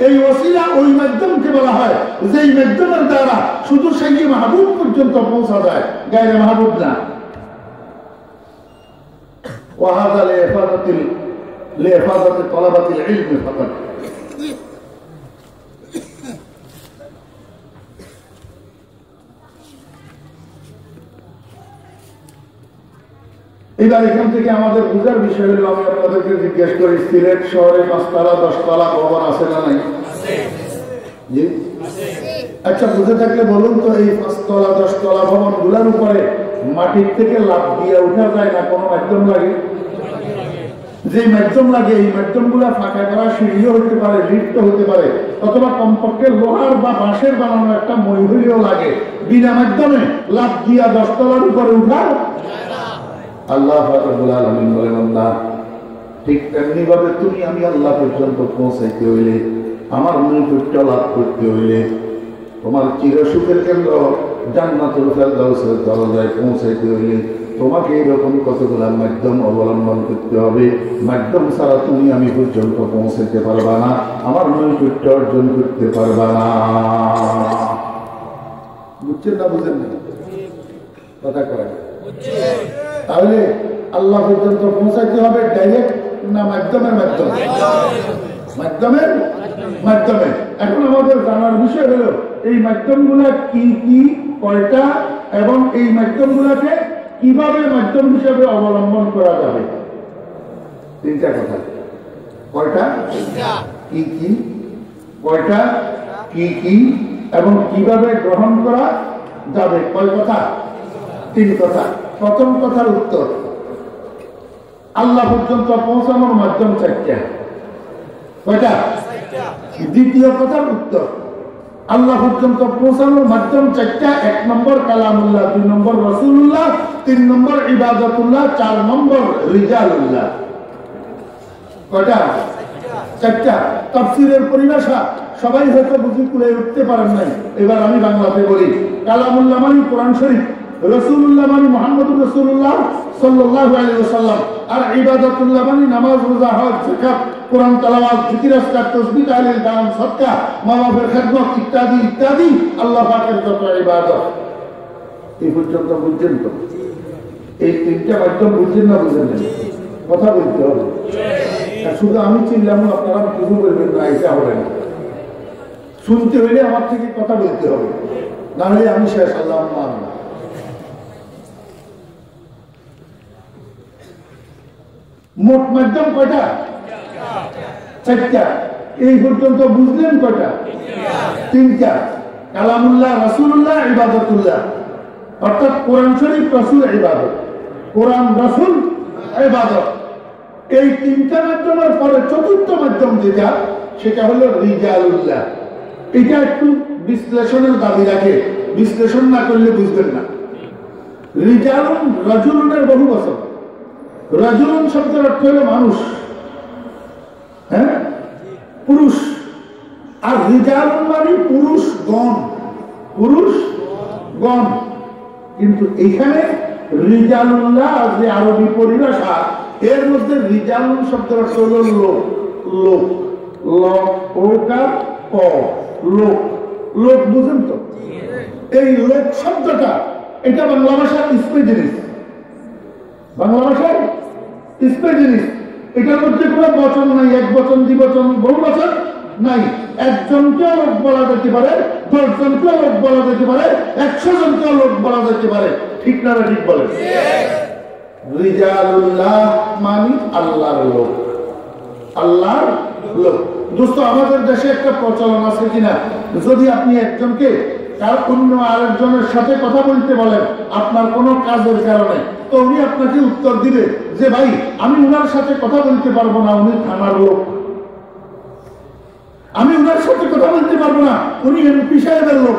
এই ওয়াসিলা ওই মাধ্যমকে বলা হয় যেই মাধ্যমের দ্বারা শুধু সেই মাহবুব পর্যন্ত পৌঁছা যায়, গায়রে মাহবুব না। وهذا لإفادة طلبة العلم فقط। এবার এখান থেকে আমাদের বুঝার বিষয় হলো, আমি আপনাদেরকে জিজ্ঞেস করি, সিলেট শহরে 5 তলা 10 তলা ভবন আছে না নাই? জি, আচ্ছা, বুঝে থাকলে বলুন তো, এই 5 তলা 10 তলা ভবন গুলার উপরে মাটির থেকে লাফ দিয়ে উঠা যায় না? কোনো মাধ্যম লাগে? যে মাধ্যম লাগে, এই মাধ্যম গুলা ফাঁকা করা সিঁড়িও হতে পারে, লিফট হতে পারে, অথবা কমপক্ষে লোহার বা বাঁশের বানানো একটা মইহুলিও লাগে। বিনা মাধ্যমে লাফ দিয়া 10 তলার উপরে উঠা আল্লাহ রাব্বুল আলামিন বলেন, আল্লাহ ঠিক তেমনি ভাবে তুমি আমি আল্লাহ পর্যন্ত পৌঁছাইতে হইলে, আমার নৈকট্য লাভ করতে হইলে, তোমার চিরসুখের কেন্দ্র জান্নাতুল ফেরদাউসের দরজায় পৌঁছাইতে হইলে তোমাকে এরকম কতগুলা মাধ্যম অবলম্বন করতে হবে। মাধ্যম ছাড়া তুমি আমি পর্যন্ত পৌঁছাইতে পারবা না, আমার নৈকট্য অর্জন করতে পারবা না। বুঝছেন না? বুঝেন না? কথা করেন। তাহলে আল্লাহ পর্যন্ত পৌঁছাইতে হবে ডাইরেক্ট না মাধ্যমের মাধ্যমে? মাধ্যমের মাধ্যমে। এখন আমাদের জানার বিষয় হলো এই মাধ্যমগুলা কি কি, কয়টা, এবং এই মাধ্যমগুলাকে কিভাবে মাধ্যম হিসেবে অবলম্বন করা যাবে। 3টা কথা। কয়টা? কি কি, কয়টা, কি কি, এবং কিভাবে গ্রহণ করা যাবে। কয় কথা? 3 কথা। প্রথম কথার উত্তর, আল্লাহ পর্যন্ত পৌঁছানোর মাধ্যম 4টা। কয়টা? দ্বিতীয় কথার উত্তর, আল্লাহ পর্যন্ত পৌঁছানোর মাধ্যম 4টা। 1 নম্বর কালামুল্লাহ, 2 নম্বর রাসূলুল্লাহ, 3 নম্বর ইবাদতুল্লাহ, 4 নম্বর রিজালুল্লাহ। কয়টা? 4টা। তাফসীরের পরিভাষা সবাই হয়তো বুঝি কুলে উঠতে পারেন নাই, এবার আমি বাংলাতে বলি। কালামুল্লাহ মানে কোরআন শরীফ, রাসূলুল্লাহ মানে মুহাম্মদুর রাসূলুল্লাহ সাল্লাল্লাহু আলাইহি ওয়াসাল্লাম, আর ইবাদতুল্লাহ মানে নামাজ, রোজা, হজ, যাকাত, কোরআন তেলাওয়াত, জিকির, আজকার, তাসবিহ, তাহলিল, দান, সাদকা, মা-বাবার খেদমত ইত্যাদি ইত্যাদি আল্লাহ পাকের যত ইবাদত। এই পর্যন্ত বুঝছেন তো? এই 3টা মাধ্যম বুঝছেন না? বুঝেন না? কথা বলতে হবে। শুধু আমি চিনলাম, আপনারা কিছু বলবেন না, এটা হবে না। শুনতে হইলে আমার থেকে কথা বলতে হবে, না হলে আমি শেষ। আল্লাহ মান। মোট মাধ্যম কয়টা? চারটা। এই পর্যন্ত বুঝলেন কয়টা? তিনটা। কালামুল্লাহ, রাসূলুল্লাহ, ইবাদতুল্লাহ। অর্থাৎ কোরআন শরীফ, রাসূল, ইবাদত। কোরআন, রাসূল, ইবাদত। এই তিনটা মাধ্যমের পরে চতুর্থ মাধ্যম যেটা, সেটা হলো রিজালুল্লাহ। এটা একটু বিশ্লেষণের দাবি রাখে, বিশ্লেষণ না করলে বুঝবেন না। রিজালুন, রাজুলুনের বহু বচন। রাজুলুন শব্দের অর্থ হলো মানুষ, হ্যাঁ, পুরুষ। আর রিজালুন মানে পুরুষগণ, পুরুষগণ। কিন্তু এখানে রিজালুল্লাহ যে আরবি পরিভাষা, এর মধ্যে রিজালুন শব্দের অর্থ হলো লোক, লোক, লোক, লোক, বুঝেন তো? এই লোক শব্দটা এটা বাংলা ভাষার ইসমে জিনিস, বাংলা ভাষায় ইসমে জিনিস। এটার মধ্যে কোনো বচন নাই, এক বচন, দ্বিবচন, বহু বচন নাই। একজনকেও লোক বলা যেতে পারে, 10 জনকেও লোক বলা যেতে পারে, 100 জনকেও লোক বলা যেতে পারে। ঠিক না? ঠিক বলেন। রিজালুল্লাহ মানে আল্লাহর লোক, আল্লাহর লোক। দোস্ত, আমাদের দেশে একটা প্রচলন আছে কিনা, যদি আপনি একজনকে তার অন্য আরেকজনের সাথে কথা বলতে বলেন আপনার কোনো কাজের কারণে, তো উনি আপনাকে উত্তর দিবে যে ভাই আমি উনার সাথে কথা বলতে পারবো না, উনি থানার লোক। আমি উনার সাথে কথা বলতে পারবো না, উনি এমপি সাহেবের লোক।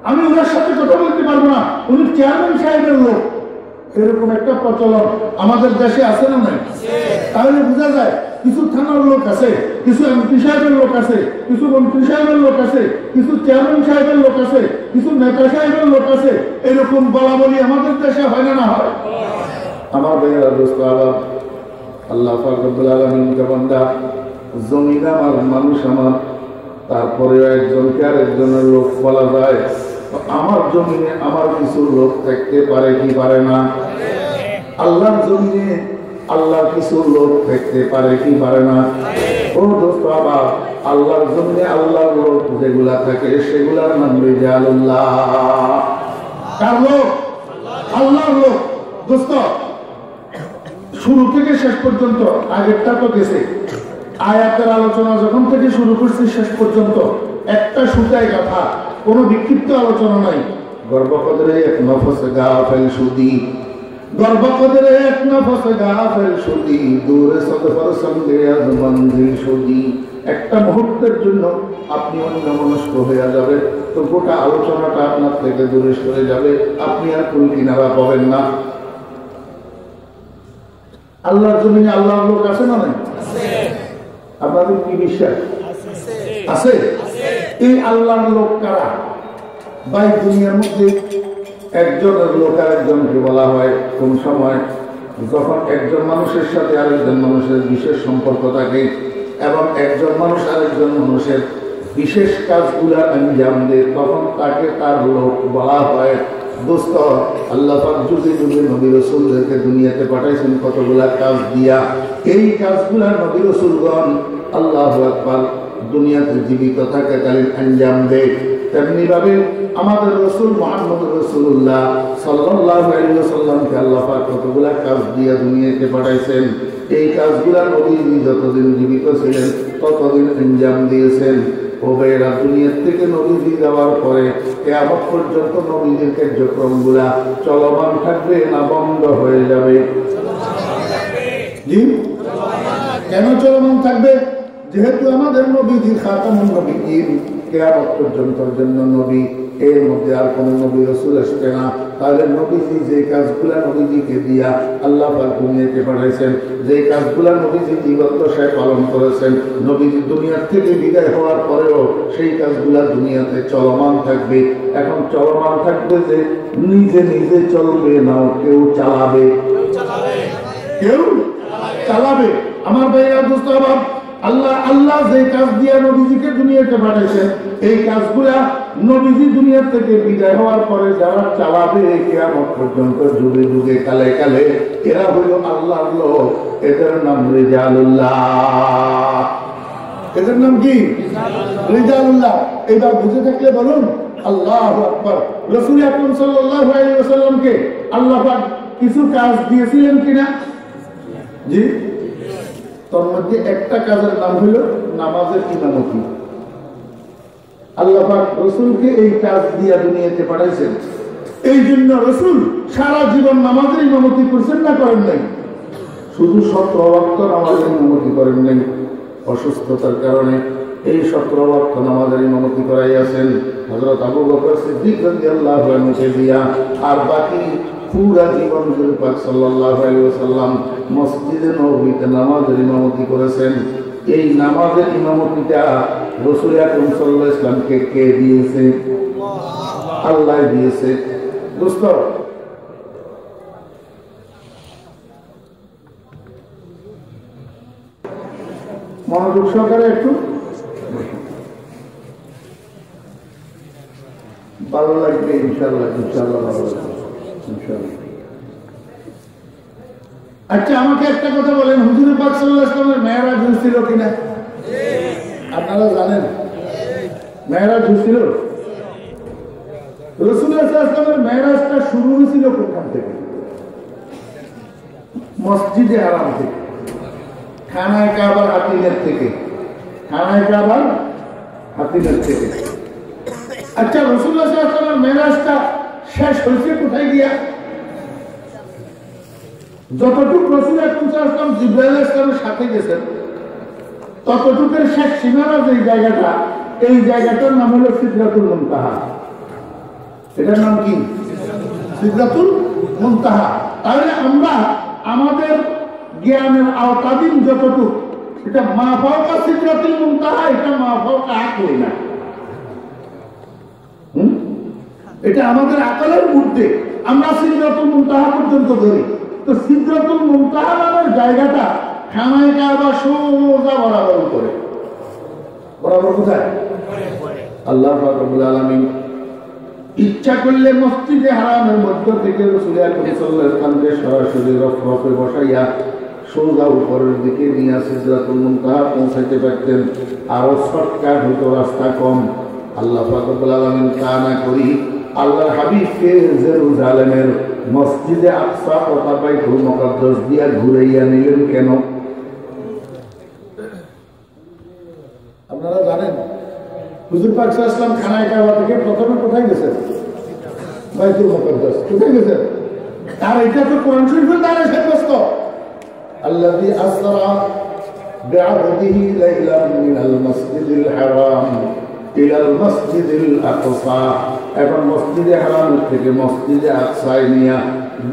আমি উনার সাথে কথা বলতে পারবো না, উনি চেয়ারম্যান সাহেবের লোক। এরকম একটা প্রচলন আমাদের দেশে আছে না নাই? তাহলে বোঝা যায় কিছু থানার লোক আছে, কিছু এমপি সাহেবের লোক আছে, কিছু মন্ত্রী সাহেবের লোক আছে, কিছু চেয়ারম্যান সাহেবের লোক আছে, কিছু নেতা সাহেবের লোক আছে। এরকম বলা বলি আমাদের দেশে হয় না? না হয়? আমার ভাইয়েরা, দোস্ত, আবার আল্লাহ পাক রব্বুল আলামিনকে বান্দা, জমিন আমার, মানুষ আমার, তারপরে একজনকে আরেকজনের লোক বলা যায়। আমার জমিনে আমার কিছু লোক থাকতে পারে কি পারে না? আল্লাহর জমিনে আল্লাহর কিছু লোক থাকতে পারে কি পারে না? ও দোস্ত, বাবা, আল্লাহর জমিনে আল্লাহর লোক যেগুলা থাকে সেগুলার নাম রিজালুল্লাহ। কার লোক? আল্লাহর লোক। দোস্ত, শুরু থেকে শেষ পর্যন্ত, আগেরটা তো গেছে, আয়াতের আলোচনা যখন থেকে শুরু করছি শেষ পর্যন্ত একটা সুতায় কথা, কোনো বিক্ষিপ্ত আলোচনা নাই। গর্বকদরে এক নফসে গাফেল সুদি, গর্বকদরে এক নফসে গাফেল সুদি, দূরে সদফর সঙ্গে আজ মঞ্জিল সুদি। একটা মুহূর্তের জন্য আপনি অন্যমনস্ক হয়ে যাবে, তো গোটা আলোচনাটা আপনার থেকে দূরে সরে যাবে, আপনি আর কোন কিনারা পাবেন না। আল্লাহর জমিনে আল্লাহর লোক আছে না নাই? আপনাদের কি বিশ্বাস আছে? এই আল্লাহর লোক কারা? ভাই, দুনিয়ার মধ্যে একজনের লোক আরেকজনকে বলা হয় কোন সময়, যখন একজন মানুষের সাথে আরেকজন মানুষের বিশেষ সম্পর্ক থাকে এবং একজন মানুষ আরেকজন মানুষের বিশেষ কাজগুলা আঞ্জাম দেয়, তখন তাকে তার লোক বলা হয়। দোস্ত, আল্লাহ পাক যুগে যুগে নবী রাসূলদেরকে দুনিয়াতে পাঠাইছেন কতগুলা কাজ দিয়া। এই কাজগুলা নবী রাসূলগণ আল্লাহু আকবার দুনিয়াতে জীবিত থাকাকালীন আঞ্জাম দেয়। তেমনি ভাবে আমাদের রাসূল মুহাম্মদ রাসূলুল্লাহ সাল্লাল্লাহু আলাইহি ওয়াসাল্লামকে আল্লাহ পাক কতগুলা কাজ দিয়া দুনিয়াতে পাঠাইছেন। এই কাজগুলা নবীজি যতদিন জীবিত ছিলেন ততদিন আঞ্জাম দিয়েছেন। ও ভাইয়েরা, দুনিয়ার থেকে নবীজি যাওয়ার পরে কিয়ামত পর্যন্ত নবীজির কার্যক্রমগুলা চলমান থাকবে না বন্ধ হয়ে যাবে? জি, কেন চলমান থাকবে? যেহেতু আমাদের নবীজি খাতামুন নবীয়্যিন, কিয়ামত পর্যন্তর জন্য নবী, এর মধ্যে আর কোন নবী রাসূল আসবে না। তাহলে নবীজি যে কাজগুলা নবীজিকে দিয়া আল্লাহ পাক দুনিয়াতে পাঠাইছেন, যে কাজগুলা নবীজি জীবদ্দশায় পালন করেছেন, নবীজি দুনিয়ার থেকে বিদায় হওয়ার পরেও সেই কাজগুলা দুনিয়াতে চলমান থাকবে। এখন চলমান থাকবে যে নিজে নিজে চলবে না, কেউ চালাবে, কেউ চালাবে। আমার ভাইরা, দোস্ত, বাবা, আল্লাহ যে কাজ দিয়া নবীজিকে দুনিয়াতে পাঠাইছেন, এই কাজগুলা নবীজি দুনিয়া থেকে বিদায় হওয়ার পরে যারা চালাবে কিয়ামত পর্যন্ত যুগে যুগে কালে কালে, এরা হইল আল্লাহর লোক। এদের নাম রিজালুল্লাহ। এদের নাম কি? রিজালুল্লাহ। এবার বুঝে থাকলে বলুন আল্লাহু আকবার। রাসূল আকরাম সাল্লাল্লাহু আলাইহি ওয়াসাল্লামকে আল্লাহ পাক কিছু কাজ দিয়েছিলেন কিনা? জি, তোর মধ্যে একটা কাজের নাম হইল নামাজের ইমামতি। আল্লাহ পাক রসুলকে এই কাজ দিয়া দুনিয়াতে পাঠাইছেন। এই জন্য রসুল সারা জীবন নামাজের ইমামতি করছেন না করেন নাই? শুধু 17 ওয়াক্ত নামাজের ইমামতি করেন নাই, অসুস্থতার কারণে এই 17 ওয়াক্ত নামাজের ইমামতি করাইয়াছেন হযরত আবু বকর সিদ্দিক রাদিয়াল্লাহু আনহুকে দিয়া। আর বাকি পুরা জীবন নবী পাক সাল্লাল্লাহু আলাইহি ওয়াসাল্লাম মসজিদে নববীতে নামাজের ইমামতি করেছেন। এই নামাজের ইমামতিটা রাসূল আকরাম সাল্লাল্লাহু আলাইহি ওয়াসাল্লামকে কে দিয়েছে? আল্লাহ দিয়েছে। দোস্ত, মনোযোগ সহকারে একটু, ভালো লাগবে ইনশাআল্লাহ। ইনশাআল্লাহ ভালো লাগবে ইনশাআল্লাহ। আচ্ছা, আমাকে একটা কথা বলেন, হুজুর পাক সাল্লাল্লাহু আলাইহি ওয়াসাল্লামের মেরাজ হয়েছিল কিনা? আপনারা জানেন মেরাজ হয়েছিল? রাসূলুল্লাহ সাল্লাল্লাহু আলাইহি ওয়াসাল্লামের মেরাজটা শুরু হয়েছিল কোথা থেকে? মসজিদে হারাম থেকে, খানায় কাবার হাতিনের থেকে। খানায় কাবার হাতিনের থেকে। আচ্ছা, রাসূলুল্লাহ সাল্লাল্লাহু আলাইহি ওয়াসাল্লামের মেরাজটা শেষ হয়েছে কোথায় গিয়া? যতটুকু রাসূল আকরাম সাল্লাল্লাহু আলাইহি ওয়াসাল্লাম জিবরাইল আলাইহিস সালামের সাথে গেছেন, ততটুকুর শেষ সীমানা যে জায়গাটা, এই জায়গাটার নাম হলো সিদরাতুল মুনতাহা। এটার নাম কি? সিদরাতুল মুনতাহা। তাহলে আমরা আমাদের জ্ঞানের আওতাধীন যতটুকু, এটা মা ফাওকা সিদরাতুল মুনতাহা, এটা মা ফাওকা আকল না। এটা আমাদের আকলের ঊর্ধ্বে, আমরা সিদরাতুল মুনতাহা পর্যন্ত ধরি। তো সিদরাতুল মুনতাহা নামের জায়গাটা খানায় কাবা সোজা বরাবর করে। বরাবর কোথায়? আল্লাহ পাক রব্বুল আলামিন ইচ্ছা করলে মসজিদে হারামের মধ্য থেকে রাসূল আকরাম সাল্লাল্লাহু আলাইহি ওয়াসাল্লামকে সরাসরি রফরফে বসাইয়া সোজা উপরের দিকে নিয়ে সিদরাতুল মুনতাহা পৌঁছাইতে পারতেন। আরো শর্টকাট হতো, রাস্তা কম। আল্লাহ পাক রব্বুল আলামিন তা না করি আল্লাহর হাবিবকে জেরুজালেমের মসজিদে আকসা তথা বাইতুল মুকাদ্দাস দিয়া ঘুরাইয়া নিলেন কেন? আপনারা জানেন হুজুর পাক সাল্লাল্লাহু আলাইহি ওয়াসাল্লাম খানায় কাবা থেকে প্রথমে কোথায় গেছেন? বাইতুল মুকাদ্দাস। কোথায় গেছেন? আর এটা তো কোরআন শরীফের দ্বারা সাব্যস্ত। আল্লাযী আসরা বিআবদিহি লাইলান মিনাল মাসজিদিল হারাম ইলাল মাসজিদিল আকসা। এখন মসজিদে হারাম থেকে মসজিদে আকসায় নিয়া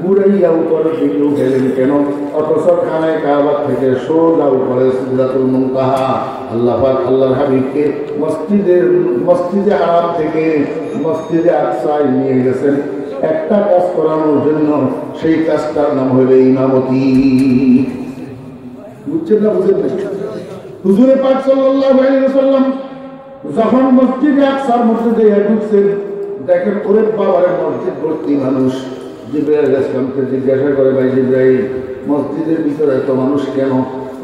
ঘুরাইয়া উপরের দিকে উঠেলেন কেন? অথচ খানায় কাবা থেকে সোজা উপরে সিদরাতুল মুনতাহা আল্লাহ পাক আল্লাহর হাবিবকে মসজিদে হারাম থেকে মসজিদে আকসায় নিয়ে গেছেন একটা কাজ করানোর জন্য। সেই কাজটার নাম হলো ইমামতি। বুঝছেন না? বুঝেন না? হুজুর পাক সাল্লাল্লাহু আলাইহি ওয়াসাল্লাম যখন মসজিদে আকসার মধ্যে দিয়ে ঢুকছেন, দেখেন ওরে বাবারে মসজিদ ভর্তি মানুষ। জিবরাইল আলাইহিস সালামকে জিজ্ঞাসা করে, ভাই জিবরাইল, মসজিদের ভিতরে এত মানুষ কেন?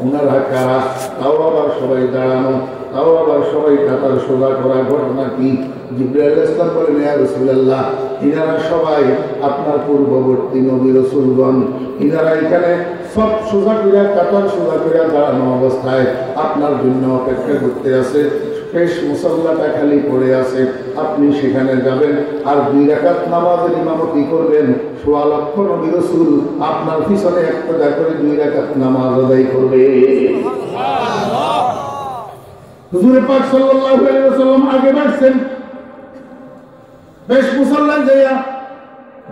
ওনারা কারা? তাও আবার সবাই দাঁড়ানো, তাও আবার সবাই কাতার সোজা করা, ঘটনা কি? জিবরাইল আলাইহিস সালাম বলেন, ইয়া রাসূলুল্লাহ, ইনারা সবাই আপনার পূর্ববর্তী নবী রাসূলগণ। ইনারা এখানে সব সোজা করিয়া কাতার সোজা করিয়া দাঁড়ানো অবস্থায় আপনার জন্য অপেক্ষা করতে আছে। শেষ মুসাল্লাটা খালি পড়ে আছে, আপনি সেখানে যাবেন আর 2 রাকাত নামাজের ইমামতি করবেন। 1.25 লক্ষ নবী রাসূল আপনার পিছনে একটা করে 2 রাকাত নামাজ আদায় করবে। হুজুর পাক সাল্লাল্লাহু আলাইহি ওয়াসাল্লাম আগে বাড়ছেন, বেশ মুসাল্লায় যাইয়া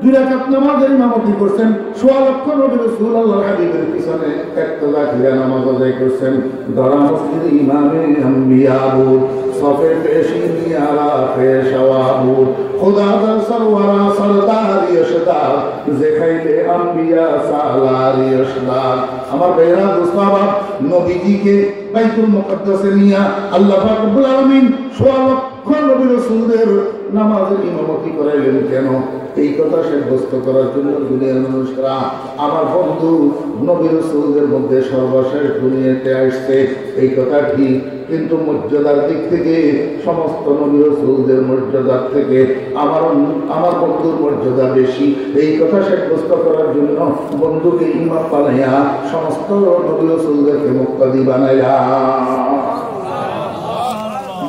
2 রাকাত নামাজের ইমামতি করছেন। 1.25 লক্ষ নবী রাসূল আল্লাহর হাবিবের পিছনে একটা করে নামাজ আদায় করছেন। ধরা মসজিদে ইমামে আম্বিয়া বুদ সফে পেশি নিয়ারা পেশাওয়া বুদ খোদা দা সরওয়ারা সরদার ইশদা যেখাইলে আম্বিয়া সালার ইশদা। আমার ভাইরা দোস্তাবা, নবীজিকে বাইতুল মুকাদ্দাসে নিয়া আল্লাহ পাক রব্বুল আলামিন 1.25 লক্ষ নবী রাসূলদের নামাজের ইমামতি করাইলেন কেন? এই কথা সাব্যস্ত করার জন্য দুনিয়ার মানুষরা আমার বন্ধু নবী রাসূলদের মধ্যে সর্বশেষ দুনিয়াতে আসছে, এই কথা ঠিক, কিন্তু মর্যাদার দিক থেকে সমস্ত নবী রাসূলদের মর্যাদার থেকে আমার বন্ধুর মর্যাদা বেশি। এই কথা সাব্যস্ত করার জন্য বন্ধুকে ইমাম বানাইয়া সমস্ত নবী রাসূলদেরকে মুক্তাদি বানাইয়া,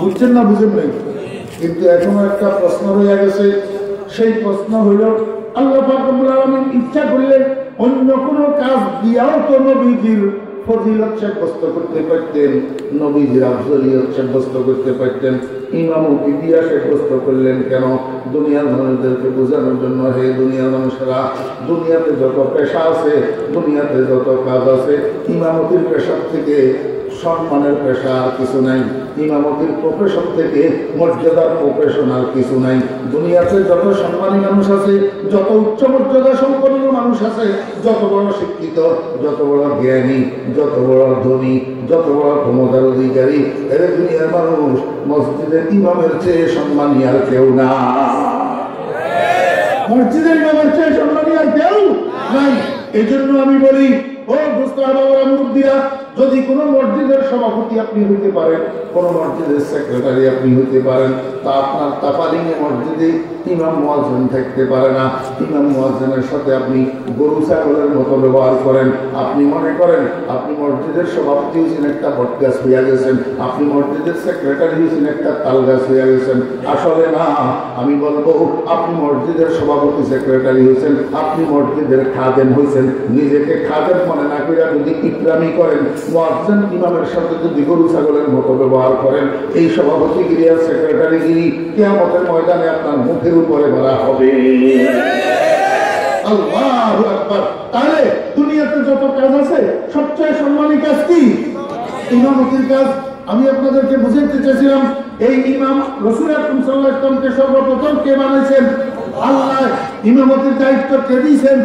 বুঝছেন না বুঝেন নাই? কিন্তু এখনো একটা প্রশ্ন রয়ে গেছে, সেই প্রশ্ন হইল আল্লাহ পাক রব্বুল আলামিন ইচ্ছা করলে অন্য কোনো কাজ দিয়াও তো নবীজির ফজিলত সাব্যস্ত করতে পারতেন, নবীজির আফজলিয়ত সাব্যস্ত করতে পারতেন। ইমামতি দিয়া সাব্যস্ত করলেন কেন? দুনিয়ার মানুষদেরকে বোঝানোর জন্য, হে দুনিয়ার মানুষেরা, দুনিয়াতে যত পেশা আছে, দুনিয়াতে যত কাজ আছে, ইমামতির পেশার থেকে সম্মানের পেশা আর কিছু নাই, ইমামতির প্রফেশন থেকে মর্যাদার প্রফেশন আর কিছু নাই। দুনিয়াতে যত সম্মানী মানুষ আছে, যত উচ্চ মর্যাদা সম্পন্ন মানুষ আছে, যত বড় শিক্ষিত, যত বড় জ্ঞানী, যত বড় ধনী, যত বড় ক্ষমতার অধিকারী, এর দুনিয়ার মানুষ মসজিদের ইমামের চেয়ে সম্মানী আর কেউ না। মসজিদের ইমামের চেয়ে সম্মানী আর কেউ নাই। এই জন্য আমি বলি, ও দোস্তরা বাবারা মুরব্বীরা, যদি কোনো মসজিদের সভাপতি আপনি হইতে পারেন, কোনো মসজিদের সেক্রেটারি আপনি হইতে পারেন, তা আপনার তাফালিংয়ে মসজিদে ইমাম মুয়াজ্জিন থাকতে পারে না। ইমাম মুয়াজ্জিনের সাথে আপনি গরু ছাগলের মতো ব্যবহার করেন। আপনি মনে করেন আপনি মসজিদের সভাপতি হয়েছেন, একটা বটগাছ হইয়া গেছেন, আপনি মসজিদের সেক্রেটারি হয়েছেন, একটা তাল গাছ হইয়া গেছেন। আসলে না, আমি বলবো আপনি মসজিদের সভাপতি সেক্রেটারি হয়েছেন, আপনি মসজিদের খাদেম হয়েছেন। নিজেকে খাদেম মনে না করে যদি ইকরামি করেন, মুয়াজ্জিন ইমামের সাথে যদি গরু ছাগলের মতো ব্যবহার করেন, এই সভাপতিগিরি আর সেক্রেটারিগিরি কিয়ামতের ময়দানে আপনার মুখের উপরে ভরা হবে। আল্লাহু আকবার। তাহলে দুনিয়াতে যত কাজ আছে, সবচেয়ে সম্মানী কাজ কি? ইমামতির কাজ। আমি আপনাদেরকে বুঝাইতে চাইছিলাম, এই ইমাম রাসূল আকরাম সাল্লাল্লাহু আলাইহি ওয়াসাল্লামকে সর্বপ্রথম কে বানাইছেন? আল্লাহ। ইমামতির দায়িত্ব কে দিয়েছেন?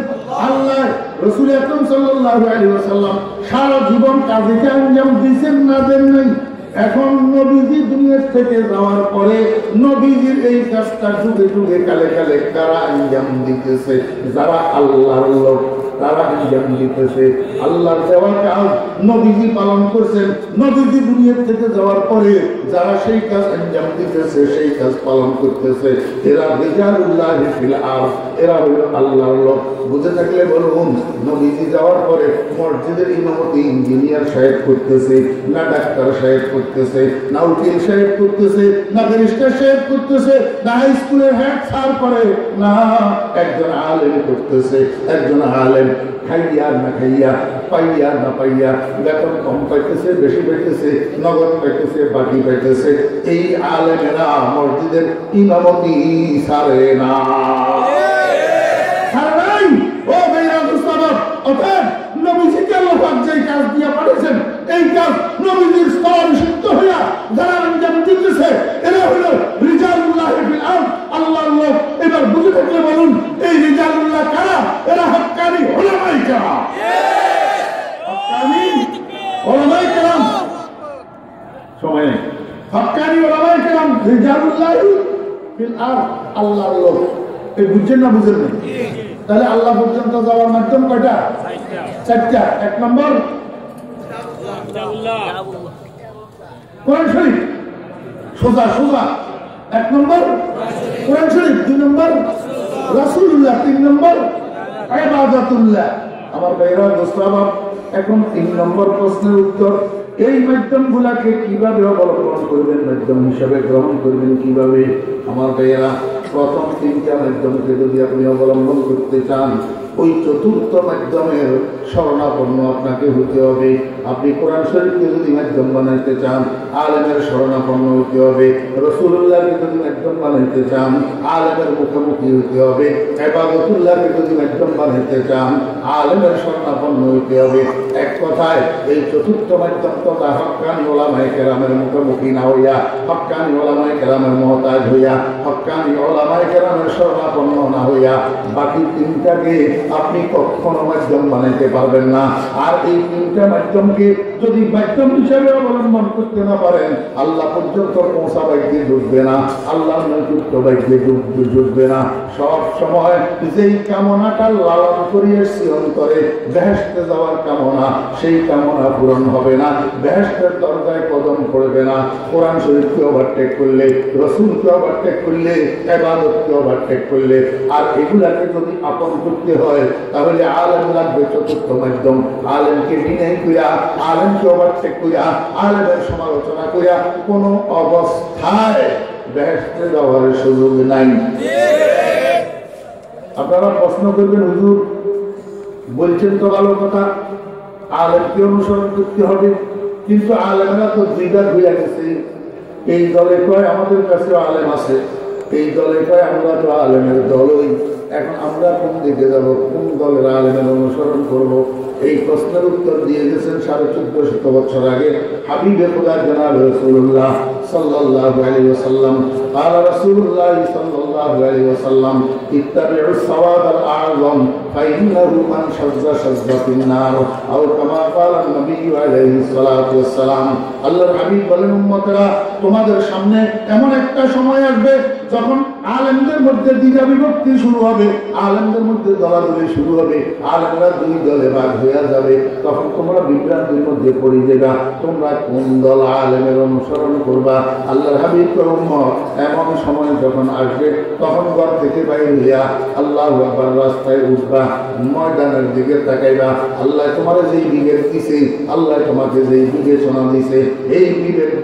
আল্লাহ। রাসূল আকরাম সাল্লাল্লাহু আলাইহি ওয়াসাল্লাম সারা জীবন কাজে আঞ্জাম দিয়েছেন না দেন নাই? এখন নবীজি দুনিয়া থেকে যাওয়ার পরে নবীজির এই কাজটা যুগে যুগে কালে কালে কারা আঞ্জাম দিতেছে? যারা আল্লাহর লোক, তারা আঞ্জাম দিতেছে। আল্লাহর দেওয়া কাজ নবীজি পালন করছেন। নবীজি দুনিয়া থেকে যাওয়ার পরে যারা সেই কাজ আঞ্জাম দিতেছে, সেই কাজ পালন করতেছে, এরা রিজালুল্লাহি ফিল আরদ, এরা হইল আল্লাহর লোক। বুঝে থাকলে বলুন, নবীজি যাওয়ার পরে মসজিদের ইমামতি ইঞ্জিনিয়ার সাহেব করতেছে না ডাক্তার সাহেব করতেছে, না উকিল সাহেব করতেছে, না ব্যারিস্টার সাহেব করতেছে, না হাই স্কুলের হেড স্যার করে না, একজন আলেম করতেছে। একজন আলেম খাইয়া না খাইয়া, পাইয়া না পাইয়া, বেতন কম পাইতেছে, বেশি পাইতেছে, নগদ পাইতেছে, বাকি পাইতেছে, এই আলেমেরা মসজিদের ইমামতি সারে না। ও ভাইরা মুস্তাফা, অর্থাৎ নবীজিকে আল্লাহ পাক যে কাজ দিয়ে পাঠিয়েছেন, এই কাজ নবীজির স্তর সিদ্ধ হইয়া যারা আঞ্জাম দিতেছে, এরা হলো রিজালুল্লাহি ফিল আরদ, আল্লাহর লোক। এবার বুঝে থাকলে বলুন, এই রিজালুল্লাহ কারা? এরা হক্কানি উলামায়ে কেরাম। হক্কানি উলামায়ে কেরাম, সময় নেই। হক্কানি উলামায়ে কেরাম রিজালুল্লাহি ফিল আরদ, আল্লাহর লোক। এই বুঝছেন না বুঝেন না? তাহলে আল্লাহ পর্যন্ত যাওয়ার মাধ্যম কয়টা? চারটা। এক নম্বর কোরআন শরীফ, সোজা সোজা। এক নম্বর কোরআন শরীফ, দুই নম্বর রাসূলুল্লাহ, তিন নম্বর ইবাদাতুল্লাহ। আমার ভাইরা দোস্তারা, এখন তিন নম্বর প্রশ্নের উত্তর, এই মাধ্যমগুলাকে কিভাবে অবলম্বন করবেন, মাধ্যম হিসাবে গ্রহণ করবেন কিভাবে? আমার ভাইয়েরা, প্রথম তিনটা মাধ্যমকে যদি আপনি অবলম্বন করতে চান, ওই চতুর্থ মাধ্যমের শরণাপন্ন আপনাকে হতে হবে। আপনি কোরআন শরীফকে যদি মাধ্যম বানাইতে চান, আলেমের শরণাপন্ন হতে হবে। রাসূলুল্লাহকে যদি মাধ্যম বানাইতে চান, আলেমের মুখোমুখি হতে হবে। ইবাদতুল্লাহকে যদি মাধ্যম বানাইতে চান, আলেমের শরণাপন্ন হতে হবে। এক কথায় এই চতুর্থ মাধ্যম তথা হক্কানি উলামায়ে কেরামের মুখোমুখি না হইয়া, হক্কানি উলামায়ে কেরামের মহতাজ হইয়া, হক্কানি উলামায়ে কেরামের শরণাপন্ন না হইয়া, বাকি তিনটাকে আপনি কখনো মাধ্যম বানাইতে পারবেন না। আর এই তিনটা মাধ্যমকে যদি মাধ্যম হিসাবে অবলম্বন করতে না পারেন, আল্লাহ পর্যন্ত পৌঁছা বাইকে ঢুকবে না, আল্লাহ নৈযুক্ত বাইকে ঢুকবে না। সব সময় যেই কামনাটা লালন করিয়ে অন্তরে বেহেশতে যাওয়ার কামনা, সেই কামনা পূরণ হবে না, বেহেশতের দরজায় কদম পড়বে না। কোরআন শরীফকে ওভারটেক করলে, রসুলকে ওভারটেক করলে, ইবাদতকে ওভারটেক করলে, আর এগুলাকে যদি আপন করতে হয় তাহলে আলেম লাগবে চতুর্থ মাধ্যম। আলেমকে বিনয় করিয়া, আলেমকে ওভারটেক করিয়া, আলেমের সমালোচনা করিয়া কোনো অবস্থায় বেহেশতে যাওয়ার সুযোগ নাই। আপনারা প্রশ্ন করবেন, হুজুর বলছেন তো ভালো কথা, আলেমকে অনুসরণ করতে হবে, কিন্তু আলেমরা তো দ্বিধার হইয়া গেছে। এই দলে কয় আমাদের কাছে আলেম আছে, এই দলে কয় আমরা তো আলেমের দলই। এখন আমরা কোন দিকে যাব, কোন দলের আলেমের অনুসরণ করব? এই প্রশ্নের উত্তর দিয়ে গেছেন 1450 বছর আগে হাবিবে খোদা জনাব রাসূলুল্লাহ সাল্লাল্লাহু আলাইহি ওয়াসাল্লাম। قال رسول الله صلى الله عليه وسلم اتبعوا السواد الأعظم فإنه من شذ شذ في النار أو كما قال النبي عليه الصلاة والسلام। আল্লাহর হাবিব বলেন, উম্মতেরা, তোমাদের সামনে এমন একটা সময় আসবে যখন আলেমদের মধ্যে দ্বিধা বিভক্তি শুরু হবে, আলেমদের মধ্যে দলাদলি শুরু হবে, আলেমরা দুই দলে ভাগ হয়ে যাবে। তখন তোমরা বিভ্রান্তির মধ্যে পড়ে যাবে, তোমরা কোন দল আলেমের অনুসরণ করবা? আল্লাহর হাবিব উম্মত, এমন সময় যখন আসবে তখন ঘর থেকে বাইরে হইয়া আল্লাহু আকবার রাস্তায় উঠবা, ময়দানের দিকে তাকাইবা। আল্লাহ তোমার যেই বিবেক দিছে, আল্লাহ তোমাকে যেই বিবেচনা দিছে, এই